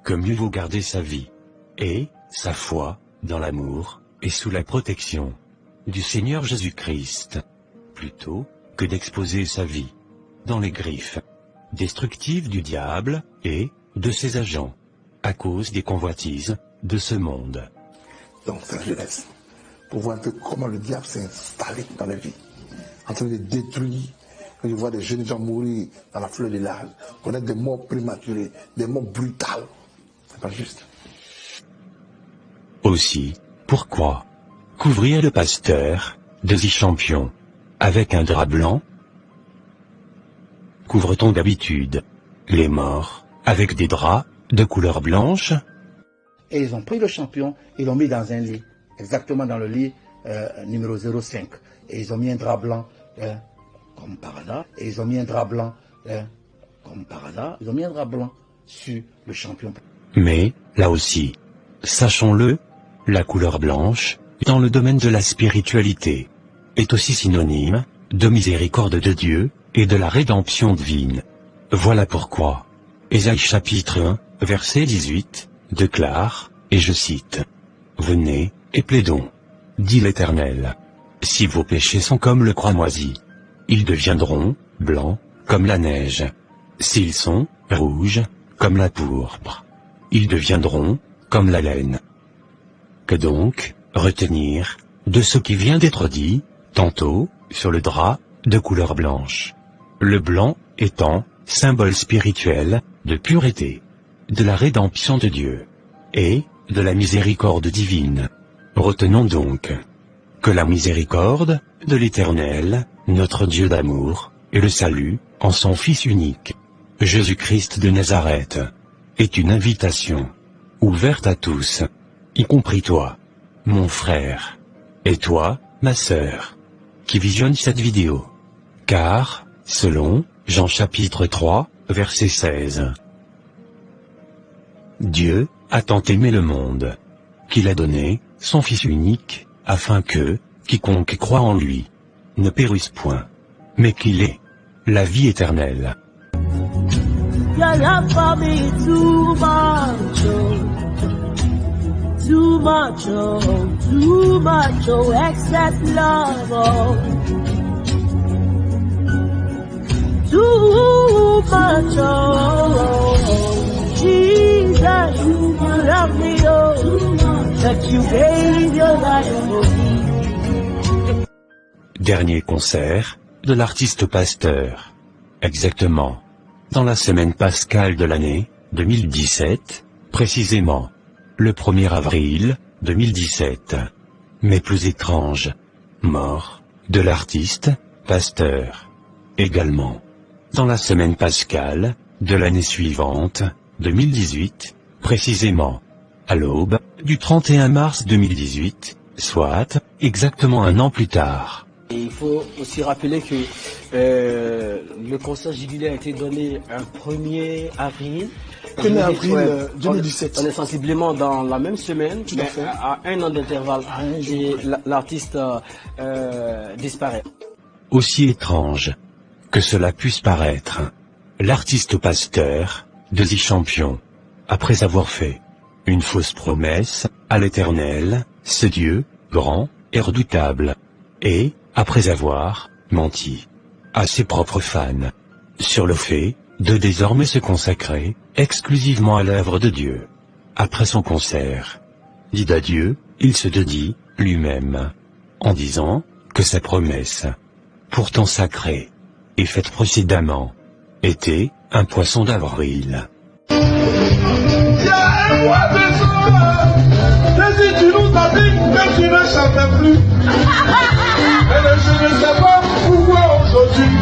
que mieux vaut garder sa vie et sa foi dans l'amour et sous la protection du Seigneur Jésus-Christ, plutôt que d'exposer sa vie dans les griffes destructives du diable et de ses agents, à cause des convoitises de ce monde. Donc, c'est la jeunesse, pour voir un peu comment le diable s'est installé dans la vie, en train de détruire. Quand je vois des jeunes gens mourir dans la fleur de l'âge, connaître des morts prématurées, des morts brutales, c'est pas juste. Aussi, pourquoi couvrir le pasteur, Desi Champion, avec un drap blanc? Couvre-t-on d'habitude les morts avec des draps de couleur blanche? Et ils ont pris le champion et l'ont mis dans un lit, exactement dans le lit numéro 05. Et ils ont mis un drap blanc, comme par hasard, et ils ont mis un drap blanc, hein, comme par hasard, ils ont mis un drap blanc sur le champion. Mais, là aussi, sachons-le, la couleur blanche, dans le domaine de la spiritualité, est aussi synonyme de miséricorde de Dieu et de la rédemption divine. Voilà pourquoi Ésaïe chapitre 1, verset 18, déclare, et je cite, « Venez, et plaidons, dit l'Éternel. Si vos péchés sont comme le cramoisi, ils deviendront blancs comme la neige. S'ils sont rouges comme la pourpre, ils deviendront comme la laine. » Que donc retenir de ce qui vient d'être dit, tantôt, sur le drap de couleur blanche? Le blanc étant symbole spirituel de pureté, de la rédemption de Dieu, et de la miséricorde divine. Retenons donc que la miséricorde de l'Éternel, notre Dieu d'amour, et le salut, en son Fils unique, Jésus-Christ de Nazareth, est une invitation ouverte à tous, y compris toi, mon frère, et toi, ma sœur, qui visionne cette vidéo. Car, selon Jean chapitre 3, verset 16, Dieu a tant aimé le monde, qu'il a donné son Fils unique, afin que, quiconque croit en lui, ne périsse point, mais qu'il ait la vie éternelle. Your love for me is too much, too much, too much, excess love, too much, Jesus, you love me, that you gave your life for me. Dernier concert de l'artiste Pasteur. Exactement. Dans la semaine pascale de l'année 2017, précisément, le 1er avril 2017. Mais plus étrange, mort de l'artiste Pasteur. Également, dans la semaine pascale de l'année suivante, 2018, précisément, à l'aube du 31 mars 2018, soit exactement un an plus tard. Et il faut aussi rappeler que le concert jubilaire a été donné un 1er avril. 1er avril 2017. On est sensiblement dans la même semaine, tout à fait, à un an d'intervalle, et l'artiste disparaît. Aussi étrange que cela puisse paraître, l'artiste Pasteur, Desi Champion, après avoir fait une fausse promesse à l'Éternel, ce Dieu, grand et redoutable, et, après avoir menti à ses propres fans sur le fait de désormais se consacrer exclusivement à l'œuvre de Dieu. Après son concert, dit d'adieu, il se dédie lui-même, en disant que sa promesse, pourtant sacrée et faite précédemment, était un poisson d'avril. Tu nous as dit que tu ne chantais plus. Mais je ne sais pas pourquoi aujourd'hui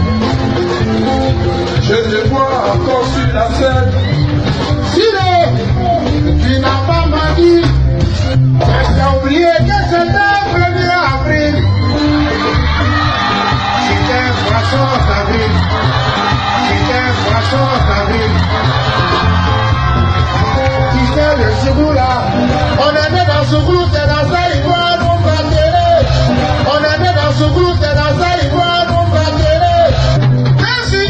je te vois encore sur la scène. Siré, tu n'as pas menti. Tu as oublié que c'était le 1er avril. C'était un poisson d'avril. C'était un poisson d'avril. Tu sais, le Zougou là, on est né dans Zougou, c'est dans ça, il va nous battre. On est né dans Zougou, c'est dans ça, il va nous battre. Merci.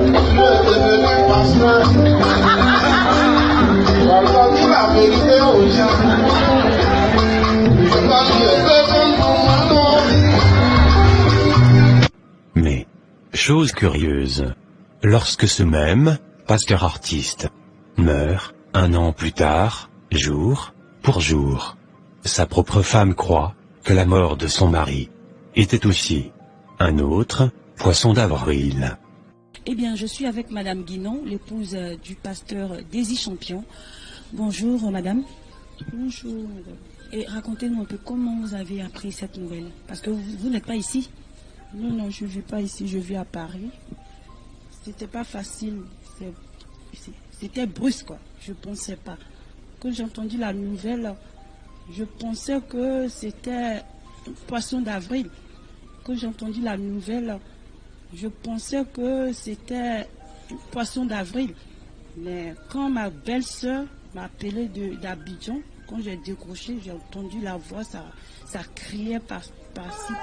Je suis devenu pasteur. On va dire la vérité aux gens. Je crois que je peux comprendre. Mais, chose curieuse, lorsque ce même pasteur artiste meurt, un an plus tard, jour pour jour, sa propre femme croit que la mort de son mari était aussi un autre poisson d'avril. Eh bien, je suis avec Madame Guinon, l'épouse du pasteur Desi Champion. Bonjour, Madame. Bonjour, Madame. Et racontez-nous un peu comment vous avez appris cette nouvelle. Parce que vous n'êtes pas ici. Non, non, je ne vis pas ici, je vis à Paris. C'était pas facile. C'était brusque, quoi. Je pensais pas. Quand j'ai entendu la nouvelle, je pensais que c'était un poisson d'avril. Quand j'ai entendu la nouvelle, je pensais que c'était Poisson d'avril. Mais quand ma belle-sœur m'a appelé d'Abidjan, quand j'ai décroché, j'ai entendu la voix, ça criait par-ci,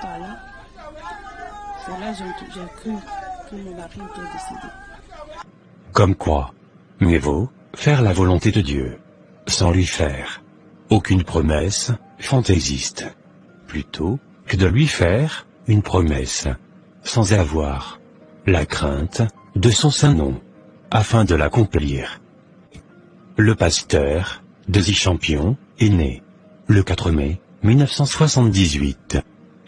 par-là. C'est là que j'ai cru que mon mari était décédé. Comme quoi, mieux vaut faire la volonté de Dieu, sans lui faire aucune promesse fantaisiste, plutôt que de lui faire une promesse, sans avoir la crainte de son saint nom, afin de l'accomplir. Le pasteur Desi Champion est né le 4 mai 1978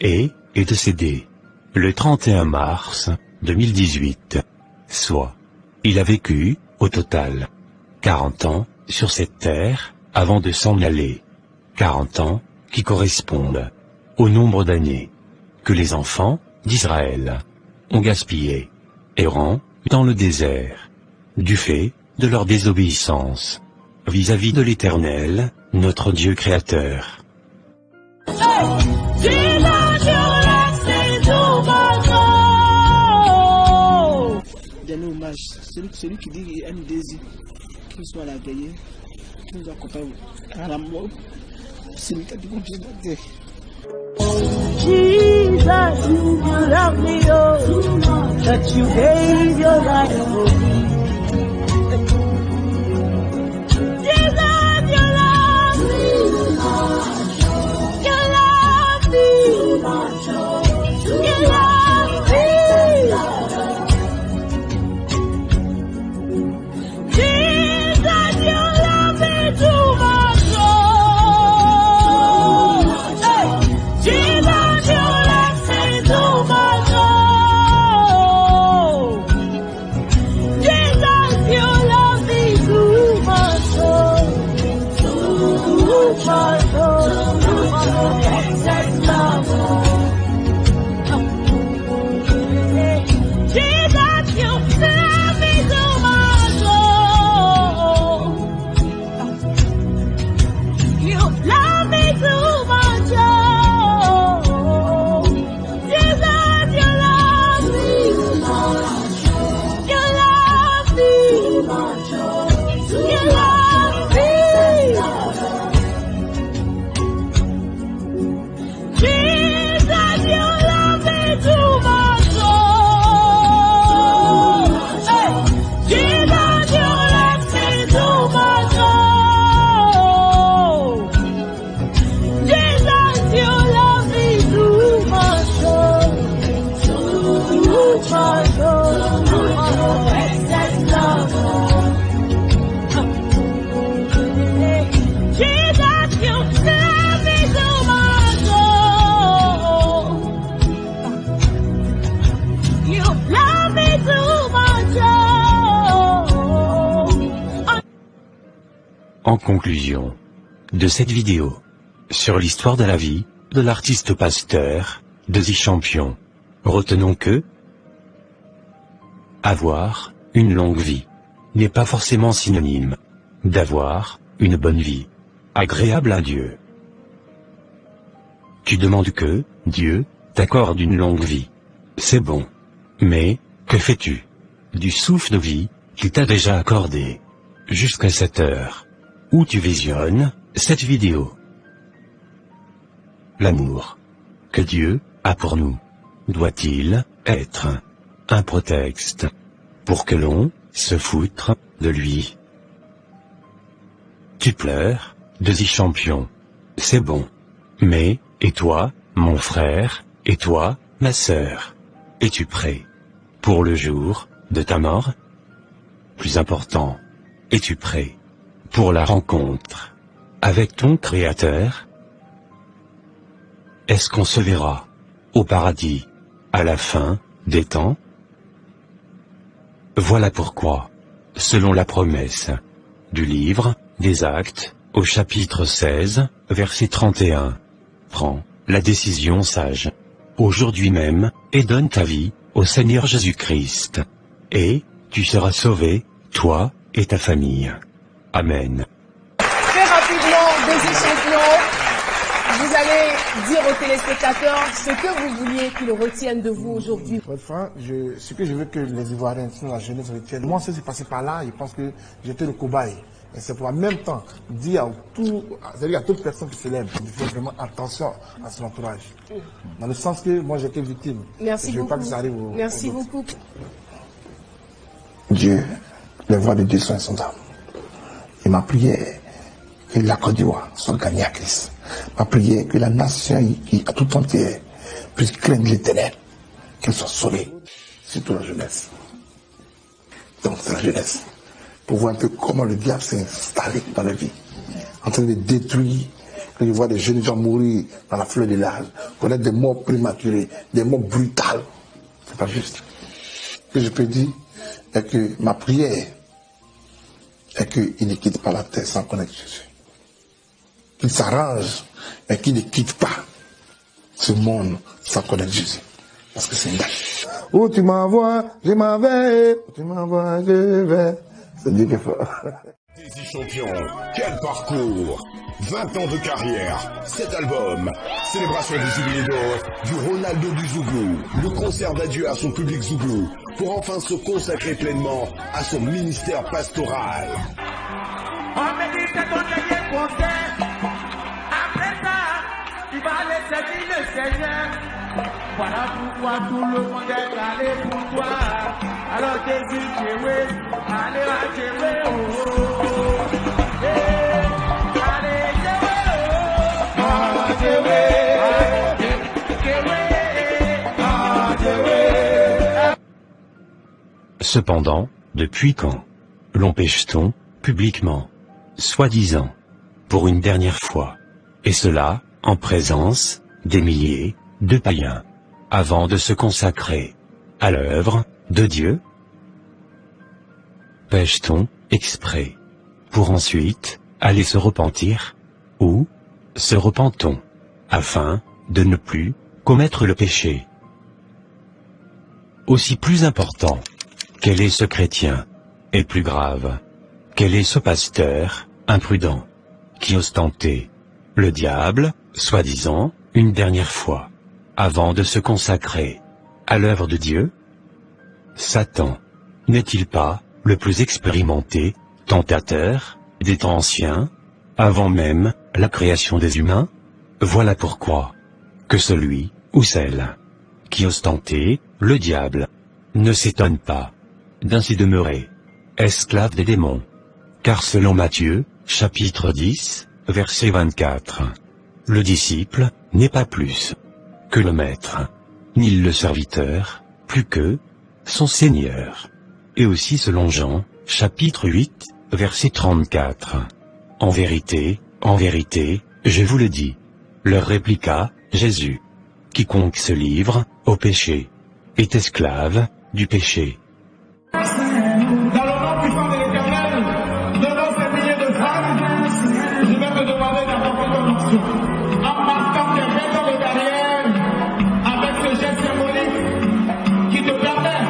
et est décédé le 31 mars 2018, soit il a vécu au total 40 ans sur cette terre avant de s'en aller, 40 ans qui correspondent au nombre d'années que les enfants d'Israël ont gaspillé, errant dans le désert, du fait de leur désobéissance vis-à-vis de l'Éternel, notre Dieu créateur. Dernier hommage, celui qui dit qu'il aime Désir, qu'il soit la veillée, qu'il nous accompagne à la mort, c'est le cas du bon Dieu de la terre. Jesus, you love me, oh, that you gave your life for me. Jesus, you love me, you love me, you love me. Jesus, you love me too much, oh. Hey, Jesus, you love me too much, oh. Jesus, you love me too much, oh. Too much, oh. Too much, oh. Excess love, oh. Jesus, you love me too much, oh. You love me too much, oh. Jesus, you love me too much. You love me too much, oh. You love me. Jesus, you love me too much, oh. Hey, Jesus, you love me too much, oh. Jesus, you love me too much, oh. Too much, oh. Too much, oh. Excess love, oh. Jesus, you love me too much, oh. You love me too much, oh. En conclusion de cette vidéo sur l'histoire de la vie de l'artiste pasteur Desi Champion, retenons que avoir une longue vie n'est pas forcément synonyme d'avoir une bonne vie, agréable à Dieu. Tu demandes que Dieu t'accorde une longue vie. C'est bon. Mais, que fais-tu du souffle de vie qu'il t'a déjà accordé jusqu'à cette heure où tu visionnes cette vidéo? L'amour que Dieu a pour nous doit-il être un prétexte pour que l'on se foutre de lui? Tu pleures, Desi Champion. C'est bon. Mais, et toi, mon frère, et toi, ma sœur, es-tu prêt pour le jour de ta mort? Plus important, es-tu prêt pour la rencontre avec ton Créateur? Est-ce qu'on se verra au paradis à la fin des temps? Voilà pourquoi, selon la promesse du livre des Actes, au chapitre 16, verset 31, prends la décision sage aujourd'hui même et donne ta vie au Seigneur Jésus-Christ, et tu seras sauvé, toi et ta famille. Amen. Très rapidement, Desi Champion, Vous allez dire aux téléspectateurs ce que vous vouliez qu'ils retiennent de vous aujourd'hui. Pour être franc, ce que je veux que les Ivoiriens, la jeunesse retiennent, moi, ce qui s'est passé par là, je pense que j'étais le cobaye. Et c'est pour en même temps dire à toute personne qui se lève de faire vraiment attention à son entourage. Dans le sens que moi, j'étais victime. Merci je beaucoup. veux pas que ça arrive Merci beaucoup. Dieu, les voix de Dieu sont son âme. Et ma prière, que la Côte d'Ivoire soit gagnée à Christ. Ma prière, que la nation qui a tout entière puisse craindre l'Éternel, qu'elle soit sauvée, surtout la jeunesse. Donc c'est la jeunesse. Pour voir un peu comment le diable s'est installé dans la vie, en train de détruire, quand je vois des jeunes gens mourir dans la fleur de l'âge, connaître des morts prématurées, des morts brutales. C'est pas juste. Ce que je peux dire est que ma prière est qu'il ne quitte pas la terre sans connaître Jésus. Qu'il s'arrange, mais qu'il ne quitte pas ce monde sans connaître Jésus. Parce que c'est une date. Où tu m'envoies, je m'en vais. Où tu m'envoies, je vais. C'est Dieu qui est fort. Desi Champion, quel parcours! 20 ans de carrière, 7 albums, célébration du jubilé d'or du Ronaldo du Zouglou, le concert d'adieu à son public Zouglou, pour enfin se consacrer pleinement à son ministère pastoral. On me dit que ton dernier concert, après ça, tu vas aller servir le Seigneur. Voilà pourquoi tout le monde est allé pour toi. Alors Desi, Tchéwé, allez à Tchéwé, oh oh oh. Allez Tchéwé, oh oh. Tchéwé, Cependant, depuis quand l'empêche-t-on, publiquement, soi-disant, pour une dernière fois, et cela, en présence des milliers de païens, avant de se consacrer à l'œuvre de Dieu? Pêche-t-on exprès pour ensuite aller se repentir? Ou se repent-on afin de ne plus commettre le péché? Aussi plus important, quel est ce chrétien? Et plus grave, quel est ce pasteur imprudent qui ose tenter le diable, soi-disant, une dernière fois, avant de se consacrer à l'œuvre de Dieu? Satan n'est-il pas le plus expérimenté tentateur des temps anciens, avant même la création des humains? Voilà pourquoi que celui ou celle qui ose tenter le diable ne s'étonne pas d'ainsi demeurer esclave des démons. Car selon Matthieu, chapitre 10, verset 24, le disciple n'est pas plus que le maître, ni le serviteur, plus que son Seigneur. Et aussi selon Jean, chapitre 8, verset 34. En vérité, je vous le dis, leur répliqua Jésus. Quiconque se livre au péché est esclave du péché. Dans le nom puissant de l'Éternel, devant ces milliers de femmes, je vais te demander d'apporter ton action. En marquant tes 20 ans de carrière avec ce geste symbolique qui te permet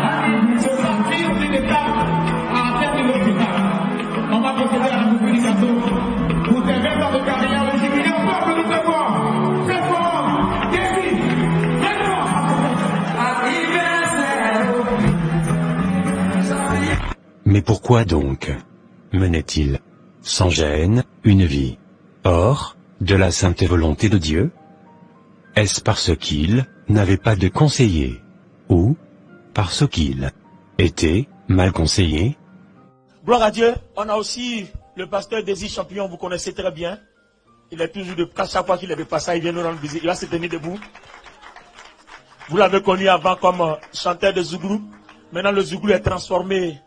de partir d'une étape à atteindre une autre étape. On va procéder à la multiplication. Pour tes 20 ans de carrière, le jubilé, on peut que nous te voir. Très fort, Desi, très fort. Mais pourquoi donc menait-il, sans gêne, une vie hors de la sainte volonté de Dieu? Est-ce parce qu'il n'avait pas de conseiller? Ou parce qu'il était mal conseillé? Gloire à Dieu. On a aussi le pasteur Desi Champion, vous connaissez très bien. Il est toujours de chaque fois qu'il est de passage, il vient nous rendre visite. Il va se tenir debout. Vous l'avez connu avant comme chanteur de Zouglou. Maintenant le Zouglou est transformé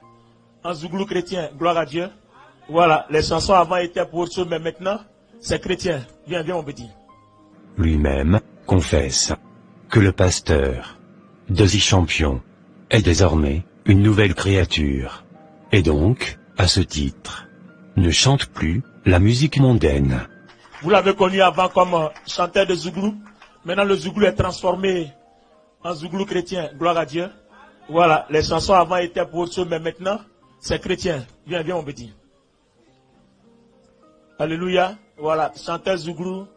en Zouglou chrétien. Gloire à Dieu. Voilà, les chansons avant étaient pour ceux, mais maintenant c'est chrétien. Viens, on peut dire. Lui-même confesse que le pasteur Desi Champion est désormais une nouvelle créature. Et donc, à ce titre, ne chante plus la musique mondaine. Vous l'avez connu avant comme chanteur de Zouglou. Maintenant le Zouglou est transformé en Zouglou chrétien. Gloire à Dieu. Voilà, les chansons avant étaient pour ceux, mais maintenant c'est chrétien. Viens, on peut dire. Alléluia. Voilà, chanteur Zouglou.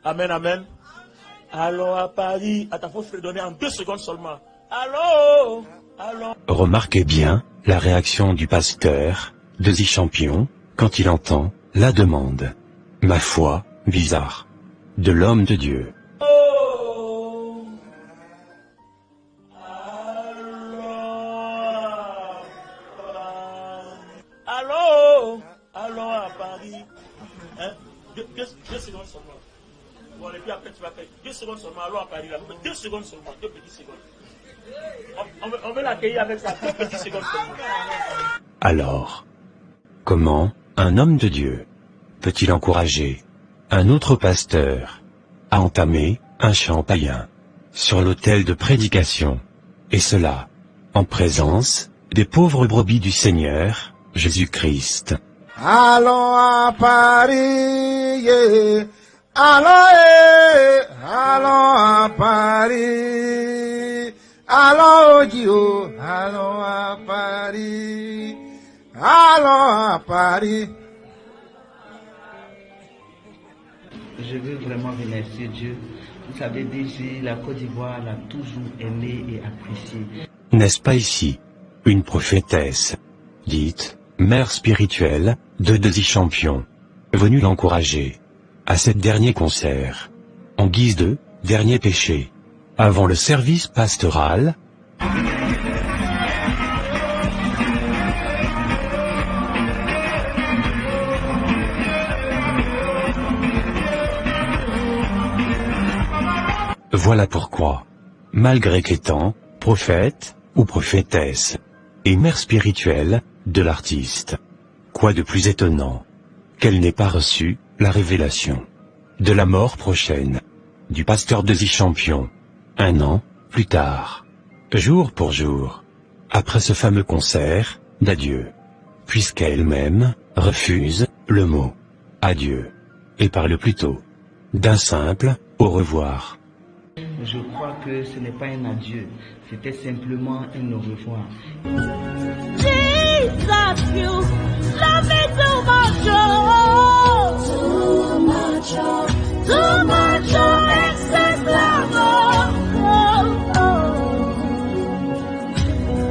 Amen, amen. Allons à Paris. Attends, faut te donner en 2 secondes seulement. Allô, allô. Remarquez bien la réaction du pasteur, Desi Champion, quand il entend la demande, ma foi, bizarre, de l'homme de Dieu. Allô, allons à Paris. Hein? 2 secondes seulement. Bon, et puis après tu vas faire 2 secondes seulement. Allons à Paris là. 2 secondes seulement. 2 petites secondes. On veut l'accueillir avec ça. 2 petites secondes seulement. Alors, comment un homme de Dieu peut-il encourager un autre pasteur à entamer un chant païen sur l'autel de prédication, et cela en présence des pauvres brebis du Seigneur Jésus-Christ? Allons à Paris, yeah. Allons à Paris. Allons au Dieu, allons à Paris. Allons à Paris. Je veux vraiment remercier Dieu. Vous savez, déjà, la Côte d'Ivoire l'a toujours aimé et apprécié. N'est-ce pas ici une prophétesse, dite mère spirituelle, de Desi Champion, venue l'encourager à cet dernier concert, en guise de dernier péché, avant le service pastoral? Voilà pourquoi, malgré qu'étant prophète ou prophétesse et mère spirituelle de l'artiste, quoi de plus étonnant qu'elle n'ait pas reçu la révélation de la mort prochaine du pasteur Desi Champion, 1 an plus tard, jour pour jour, après ce fameux concert d'adieu, puisqu'elle-même refuse le mot adieu et parle plutôt d'un simple au revoir. Je crois que ce n'est pas un adieu, c'était simplement un au revoir. Jesus, you love me too much, too much, too much, excess love,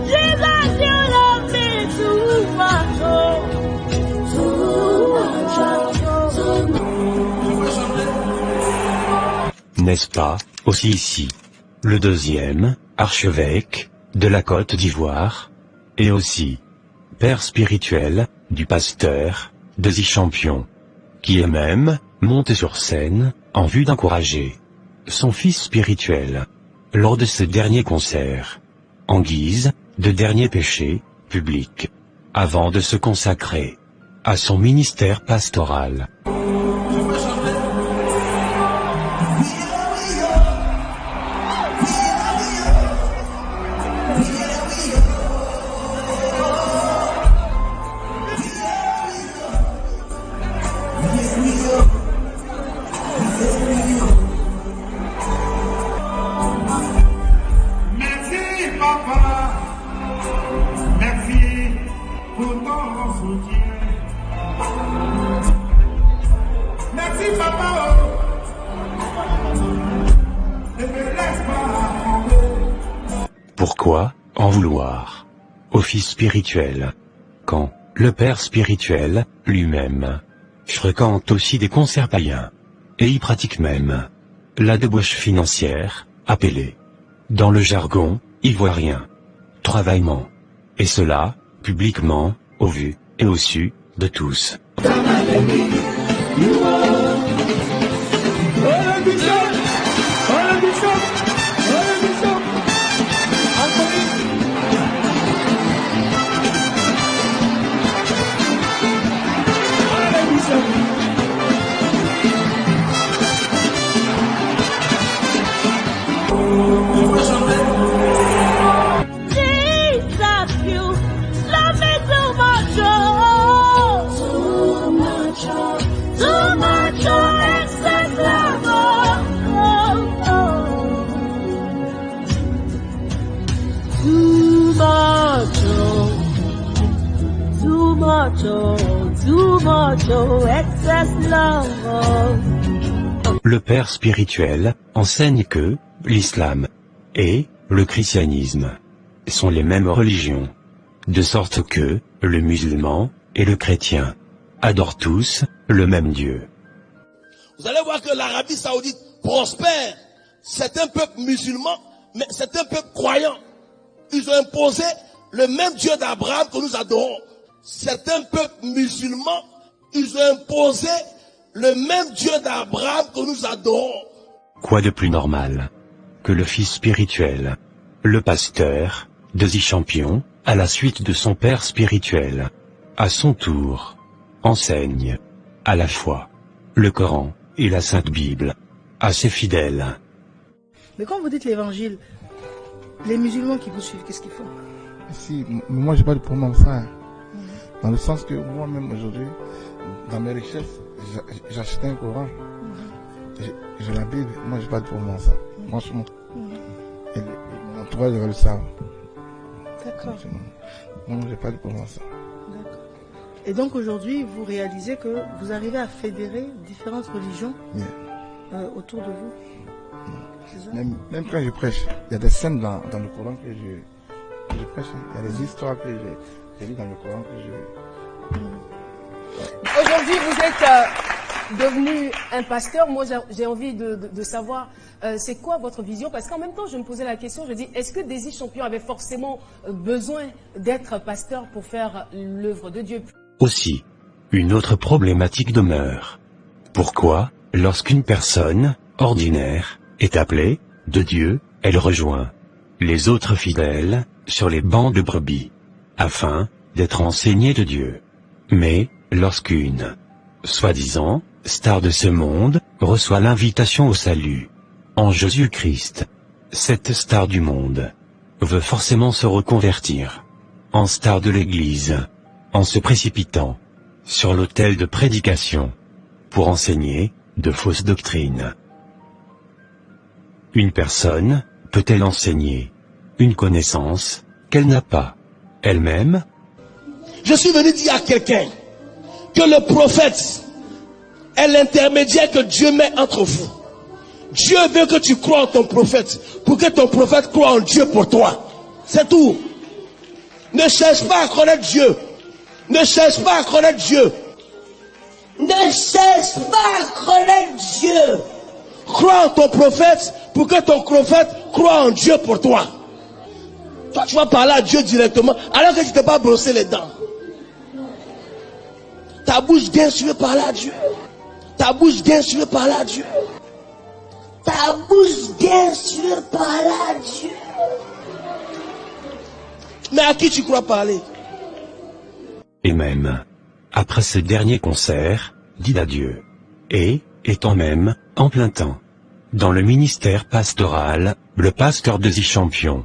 Jesus, you love me too much, too much. N'est-ce pas aussi ici le deuxième archevêque de la Côte d'Ivoire, et aussi père spirituel du pasteur Desi Champion, qui est même monté sur scène en vue d'encourager son fils spirituel lors de ce dernier concert, en guise de dernier péché public, avant de se consacrer à son ministère pastoral. Pourquoi en vouloir au fils spirituel, quand le père spirituel lui-même fréquente aussi des concerts païens, et y pratique même la débauche financière, appelée, dans le jargon ivoirien, travaillement, et cela, publiquement, au vu et au su de tous. Too much, excess love. Le père spirituel enseigne que l'islam et le christianisme sont les mêmes religions, de sorte que le musulman et le chrétien adorent tous le même Dieu. Vous allez voir que l'Arabie Saoudite prospère. C'est un peuple musulman, mais c'est un peuple croyant. Ils ont imposé le même Dieu d'Abraham que nous adorons. C'est un peuple musulman, ils ont imposé le même Dieu d'Abraham que nous adorons. Quoi de plus normal que le fils spirituel, le pasteur, Desi Champion, à la suite de son père spirituel, à son tour, enseigne à la fois le Coran et la Sainte Bible à ses fidèles. Mais quand vous dites l'évangile, les musulmans qui vous suivent, qu'est-ce qu'ils font? Si, moi, j'ai pas de problème avec ça. Dans le sens que moi-même, aujourd'hui, dans mes richesses, j'achète un Coran. J'ai la Bible. Moi, j'ai pas de problème avec ça. Franchement. Et mon entourage devrait le savoir. D'accord. Moi, j'ai pas de problème avec ça. D'accord. Et donc, aujourd'hui, vous réalisez que vous arrivez à fédérer différentes religions autour de vous. Même quand je prêche, il y a des scènes dans le Coran que je prêche. Il y a des histoires que j'ai lues dans le Coran que je... Aujourd'hui, vous êtes devenu un pasteur. Moi, j'ai envie de savoir c'est quoi votre vision. Parce qu'en même temps, je me posais la question, je dis, est-ce que Desi Champion avait forcément besoin d'être pasteur pour faire l'œuvre de Dieu? Aussi, une autre problématique demeure. Pourquoi, lorsqu'une personne ordinaire est appelée de Dieu, elle rejoint les autres fidèles sur les bancs de brebis, afin d'être enseignée de Dieu. Mais, lorsqu'une soi-disant star de ce monde reçoit l'invitation au salut en Jésus-Christ, cette star du monde veut forcément se reconvertir en star de l'Église, en se précipitant sur l'autel de prédication pour enseigner de fausses doctrines. Une personne peut-elle enseigner une connaissance qu'elle n'a pas elle-même? Je suis venu dire à quelqu'un que le prophète est l'intermédiaire que Dieu met entre vous. Dieu veut que tu crois en ton prophète pour que ton prophète croie en Dieu pour toi. C'est tout. Ne cherche pas à connaître Dieu. Ne cherche pas à connaître Dieu. Ne cherche pas à connaître Dieu. Crois en ton prophète pour que ton prophète croie en Dieu pour toi. Toi, tu vas parler à Dieu directement alors que tu t'es pas brossé les dents. Ta bouche gagne, tu veux parler à Dieu. Ta bouche gagne, tu veux parler à Dieu. Ta bouche gagne, tu veux parler à Dieu. Mais à qui tu crois parler? Et même, après ce dernier concert, dit d'adieu. Et, étant même, en plein temps, dans le ministère pastoral, le pasteur Desi Champion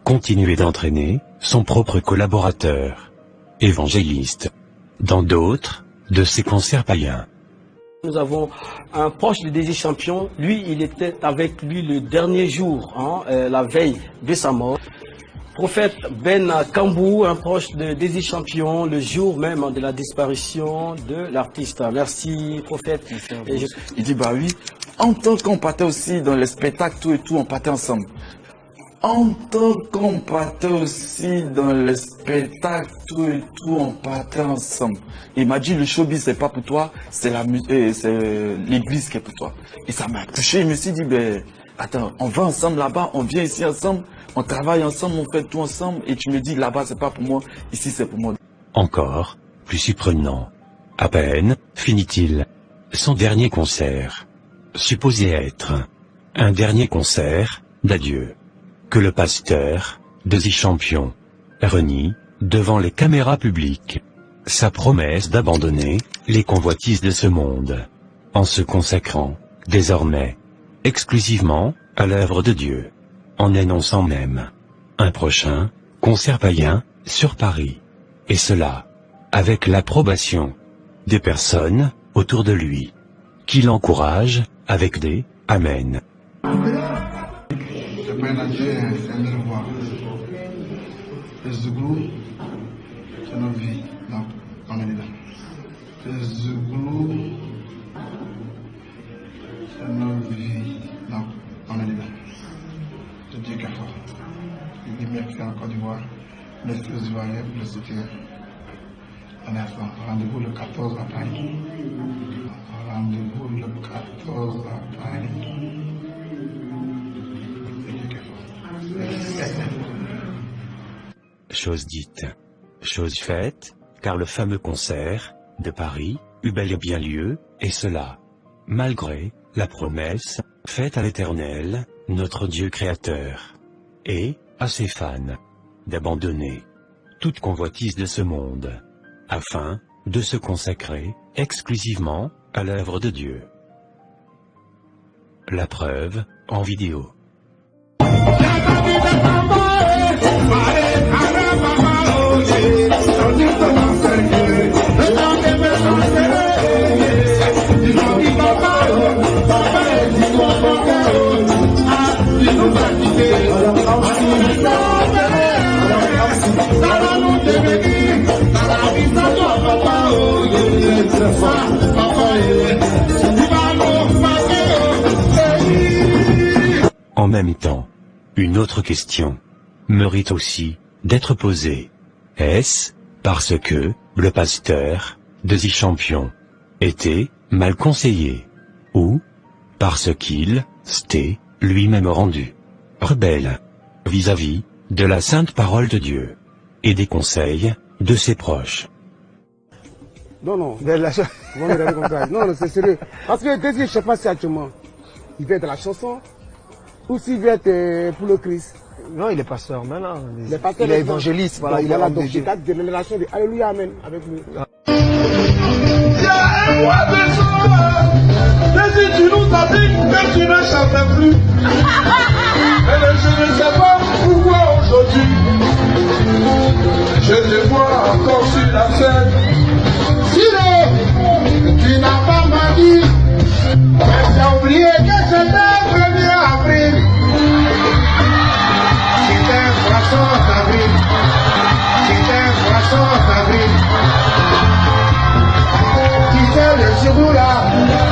continuait d'entraîner son propre collaborateur, évangéliste, dans d'autres de ses concerts païens. Nous avons un proche de Desi Champion. Lui, il était avec lui le dernier jour, la veille de sa mort. Prophète Ben Kambou, un proche de Desi Champion, le jour même de la disparition de l'artiste. Merci, prophète. Il dit, bah oui, en tant qu'on partait aussi dans les spectacles, tout et tout, on partait ensemble. En tant qu'on partait aussi dans les spectacles, tout et tout, on partait ensemble. Il m'a dit, le showbiz, c'est pas pour toi, c'est l'église qui est pour toi. Et ça m'a touché, je me suis dit, ben, attends, on va ensemble là-bas, on vient ici ensemble, on travaille ensemble, on fait tout ensemble, et tu me dis, là-bas, c'est pas pour moi, ici, c'est pour moi. Encore, plus surprenant. À peine, finit-il son dernier concert, supposé être un dernier concert d'adieu, que le pasteur, Desi Champion, renie, devant les caméras publiques, sa promesse d'abandonner les convoitises de ce monde, en se consacrant, désormais, exclusivement, à l'œuvre de Dieu, en annonçant même un prochain concert païen sur Paris, et cela, avec l'approbation des personnes autour de lui, qui l'encouragent avec des « Amen ». C'est pas un adieu, c'est un au revoir. Le Zouglou, c'est notre vie. Donc, on est là. Le Zouglou, Non, on est dedans. Je dis qu'à fort. Il dit merci en Côte d'Ivoire. Merci aux Ivoiriens pour le soutien. Un instant, rendez-vous le 14 à Paris. Rendez-vous le 14 à Paris. Chose dite, chose faite, car le fameux concert de Paris eut bel et bien lieu, et cela, malgré la promesse faite à l'Éternel, notre Dieu créateur, et à ses fans, d'abandonner toute convoitise de ce monde, afin de se consacrer exclusivement à l'œuvre de Dieu. La preuve en vidéo. En même temps, une autre question mérite aussi d'être posée. Est-ce parce que le pasteur de The Champion était mal conseillé, ou parce qu'il s'était lui-même rendu rebelle vis-à-vis de la sainte parole de Dieu et des conseils de ses proches? Non, non, non, c'est sérieux. Parce que je ne sais pas si actuellement il vient de la chanson ou s'il vient pour le Christ. Non, il est pasteur maintenant. Il est évangéliste. Voilà, il a donc des générations de Alléluia, Amen avec lui. Il y a un roi de joie. Mais si tu nous as dit que tu ne chantais plus. Mais je ne sais pas pourquoi aujourd'hui je te vois encore sur la scène. Sinon, tu n'as pas menti. Mais j'ai oublié que c'était le 1er avril. C'était un poisson d'avril. C'était un poisson d'avril. Tu sais, le Zouglou là,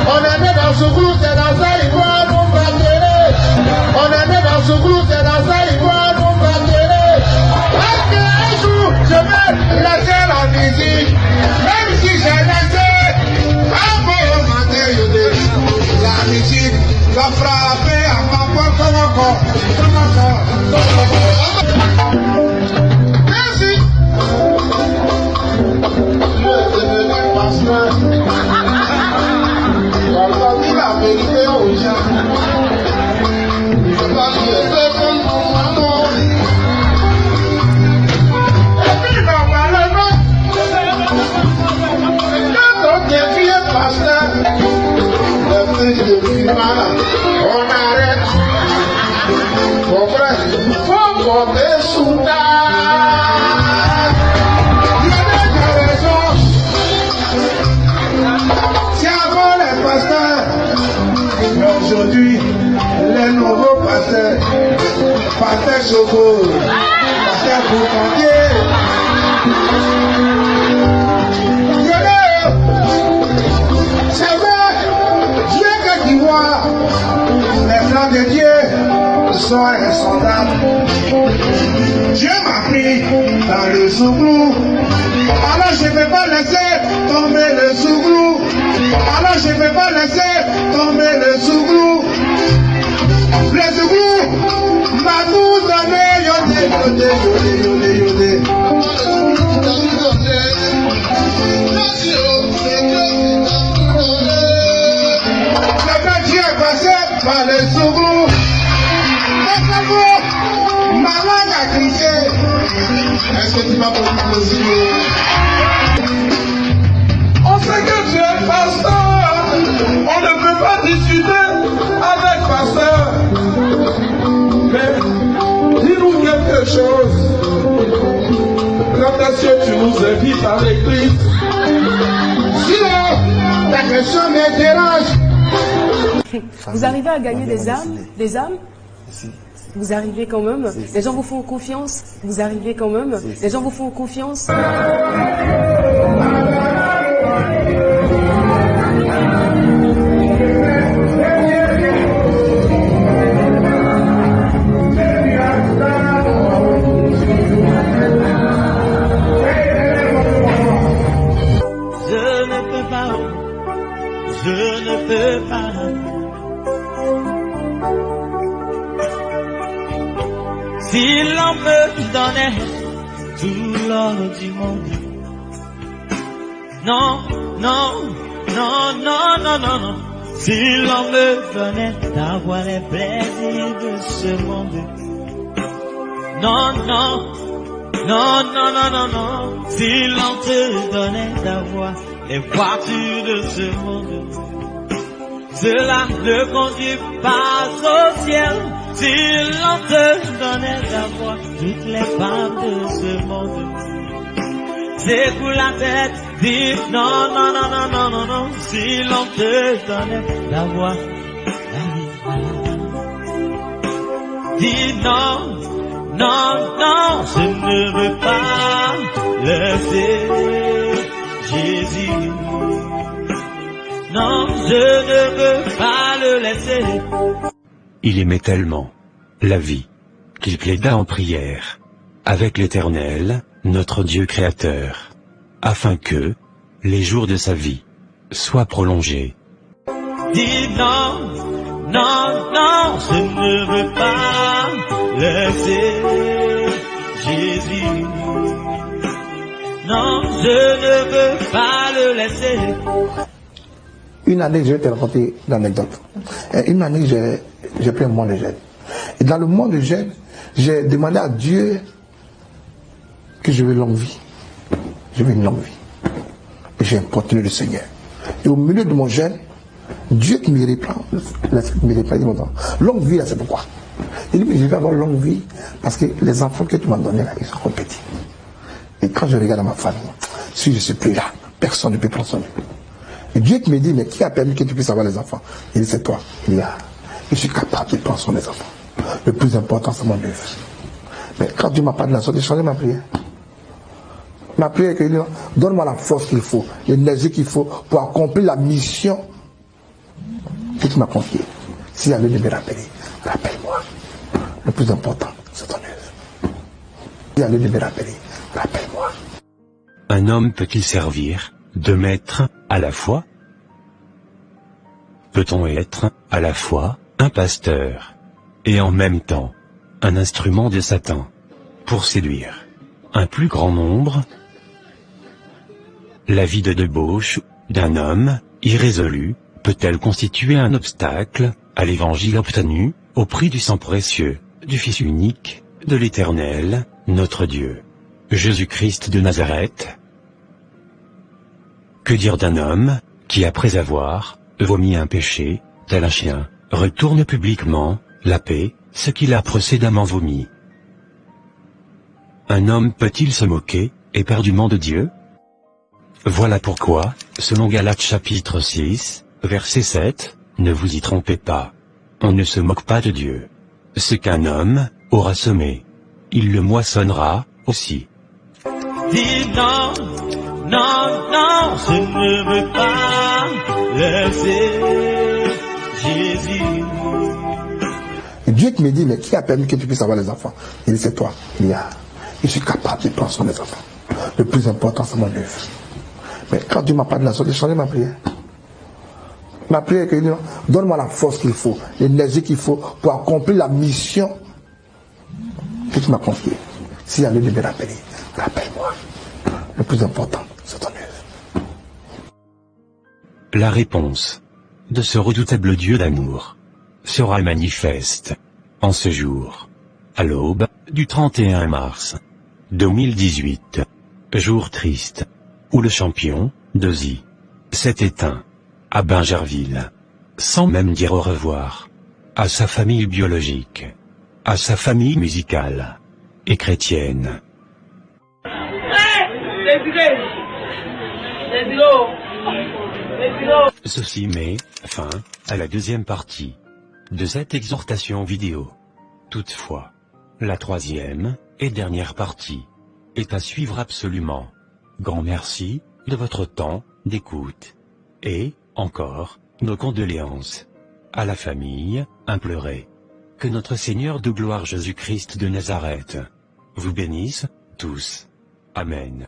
on est né dans Zouglou, c'est dans un ivoire, on va tirer. On est né dans Zouglou, c'est dans un ivoire, on va tirer. Parce qu'un jour, je vais laisser la musique, même si j'ai laissé un matin, la musique va frapper à ma porte comme encore. Merci. Je suis devenu pasteur. On va dire la vérité aux gens. Je dois dire comme mon maman. Et puis normalement, quand on devient pasteur, le fils de Fima, on arrête. Mon frère, faut compter sous aujourd'hui, les nouveaux pasteurs, pasteur Choco, pasteur Boucandier, c'est vrai, Dieu que tu vois, les plans de Dieu sont insondables. Dieu m'a pris dans le Zouglou, alors je ne vais pas laisser tomber le Zouglou. Alors je ne vais pas laisser tomber le Zouglou. Le Zouglou m'a tout donné. Yodé, yodé, yodé, yodé, yodé. Le Dieu est passé par le Zouglou. Mais bravo, ma langue a glissé. Est-ce que tu m'as beaucoup plaisir? On sait que tu es pasteur. On ne peut pas discuter avec pasteur. Mais dis-nous quelque chose. Quand est-ce que tu nous invites à l'église? Sinon, ta question me dérange. Vous arrivez à gagner des âmes? Vous arrivez quand même? Les gens vous font confiance? Vous arrivez quand même? Les gens vous font confiance? je ne peux pas. Si l'on me donnait tout l'or du monde, non, non, non, non, non, non, non. Si l'on me donnait d'avoir les plaisirs de ce monde, non, non, non, non, non, non, non. Si l'on te donnait d'avoir les voitures de ce monde, cela ne conduit pas au ciel. Si l'on te donnait d'avoir toutes les femmes de ce monde, c'est pour la tête, dis non, non, non, non, non, non, non. Si l'on te donnait d'avoir la vie, dis non, non, non, je ne veux pas laisser Jésus. Non, je ne veux pas le laisser. Il aimait tellement la vie qu'il plaida en prière avec l'Éternel, notre Dieu créateur, afin que les jours de sa vie soient prolongés. Dis non, non, non, je ne veux pas laisser Jésus. Non, je ne veux pas le laisser. Une année, je vais te raconter l'anecdote. Une année, j'ai pris un mois de jeûne. Et dans le mois de jeûne, j'ai demandé à Dieu que je veux longue vie. Je veux une longue vie. Et j'ai importuné le Seigneur. Et au milieu de mon jeûne, Dieu qui me reprend, l'Esprit me reprend, il me dit, longue vie, là, c'est pourquoi. Il dit, mais je vais avoir longue vie parce que les enfants que tu m'as donnés, là, ils sont petits. Et quand je regarde ma famille, si je ne suis plus là, personne ne peut prendre son lieu. Et Dieu qui me dit, mais qui a permis que tu puisses avoir les enfants? Il dit, c'est toi. Il dit, ah, je suis capable de prendre soin des enfants. Le plus important, c'est mon œuvre. Mais quand Dieu m'a parlé de la sorte, j'ai changé ma prière. Ma prière est que, donne-moi la force qu'il faut, l'énergie qu'il faut pour accomplir la mission que tu m'as confiée. S'il y a lieu de me rappeler, rappelle-moi. Le plus important, c'est ton œuvre. S'il y a lieu de me rappeler, rappelle-moi. Un homme peut-il servir de maître à la fois? Peut-on être à la fois un pasteur et en même temps un instrument de Satan pour séduire un plus grand nombre? La vie de débauche d'un homme irrésolu peut-elle constituer un obstacle à l'évangile obtenu au prix du sang précieux du Fils unique de l'Éternel, notre Dieu, Jésus-Christ de Nazareth? Que dire d'un homme qui, après avoir vomi un péché, tel un chien, retourne publiquement laper ce qu'il a précédemment vomi? Un homme peut-il se moquer éperdument de Dieu? Voilà pourquoi, selon Galates chapitre 6, verset 7, ne vous y trompez pas. On ne se moque pas de Dieu. Ce qu'un homme aura semé, il le moissonnera aussi. Dis non, non, non, je ne veux pas laisser Jésus. Et Dieu qui me dit, mais qui a permis que tu puisses avoir les enfants? Il dit, c'est toi. Il dit, ah, je suis capable de prendre soin des enfants. Le plus important, c'est mon œuvre. Mais quand Dieu m'a parlé de la sorte, j'ai changé ma prière. Ma prière est que, donne-moi la force qu'il faut, l'énergie qu'il faut pour accomplir la mission que tu m'as confiée. S'il y a lieu de me rappeler, rappelle-moi. Le plus important, c'est ton œuvre. La réponse de ce redoutable Dieu d'amour sera manifeste en ce jour, à l'aube du 31 mars 2018, jour triste, où le champion de Zi s'est éteint à Bingerville, sans même dire au revoir à sa famille biologique, à sa famille musicale et chrétienne. Ceci met fin à la deuxième partie de cette exhortation vidéo. Toutefois, la troisième et dernière partie est à suivre absolument. Grand merci de votre temps d'écoute. Et, encore, nos condoléances à la famille impleurée. Que notre Seigneur de gloire Jésus-Christ de Nazareth vous bénisse tous. Amen.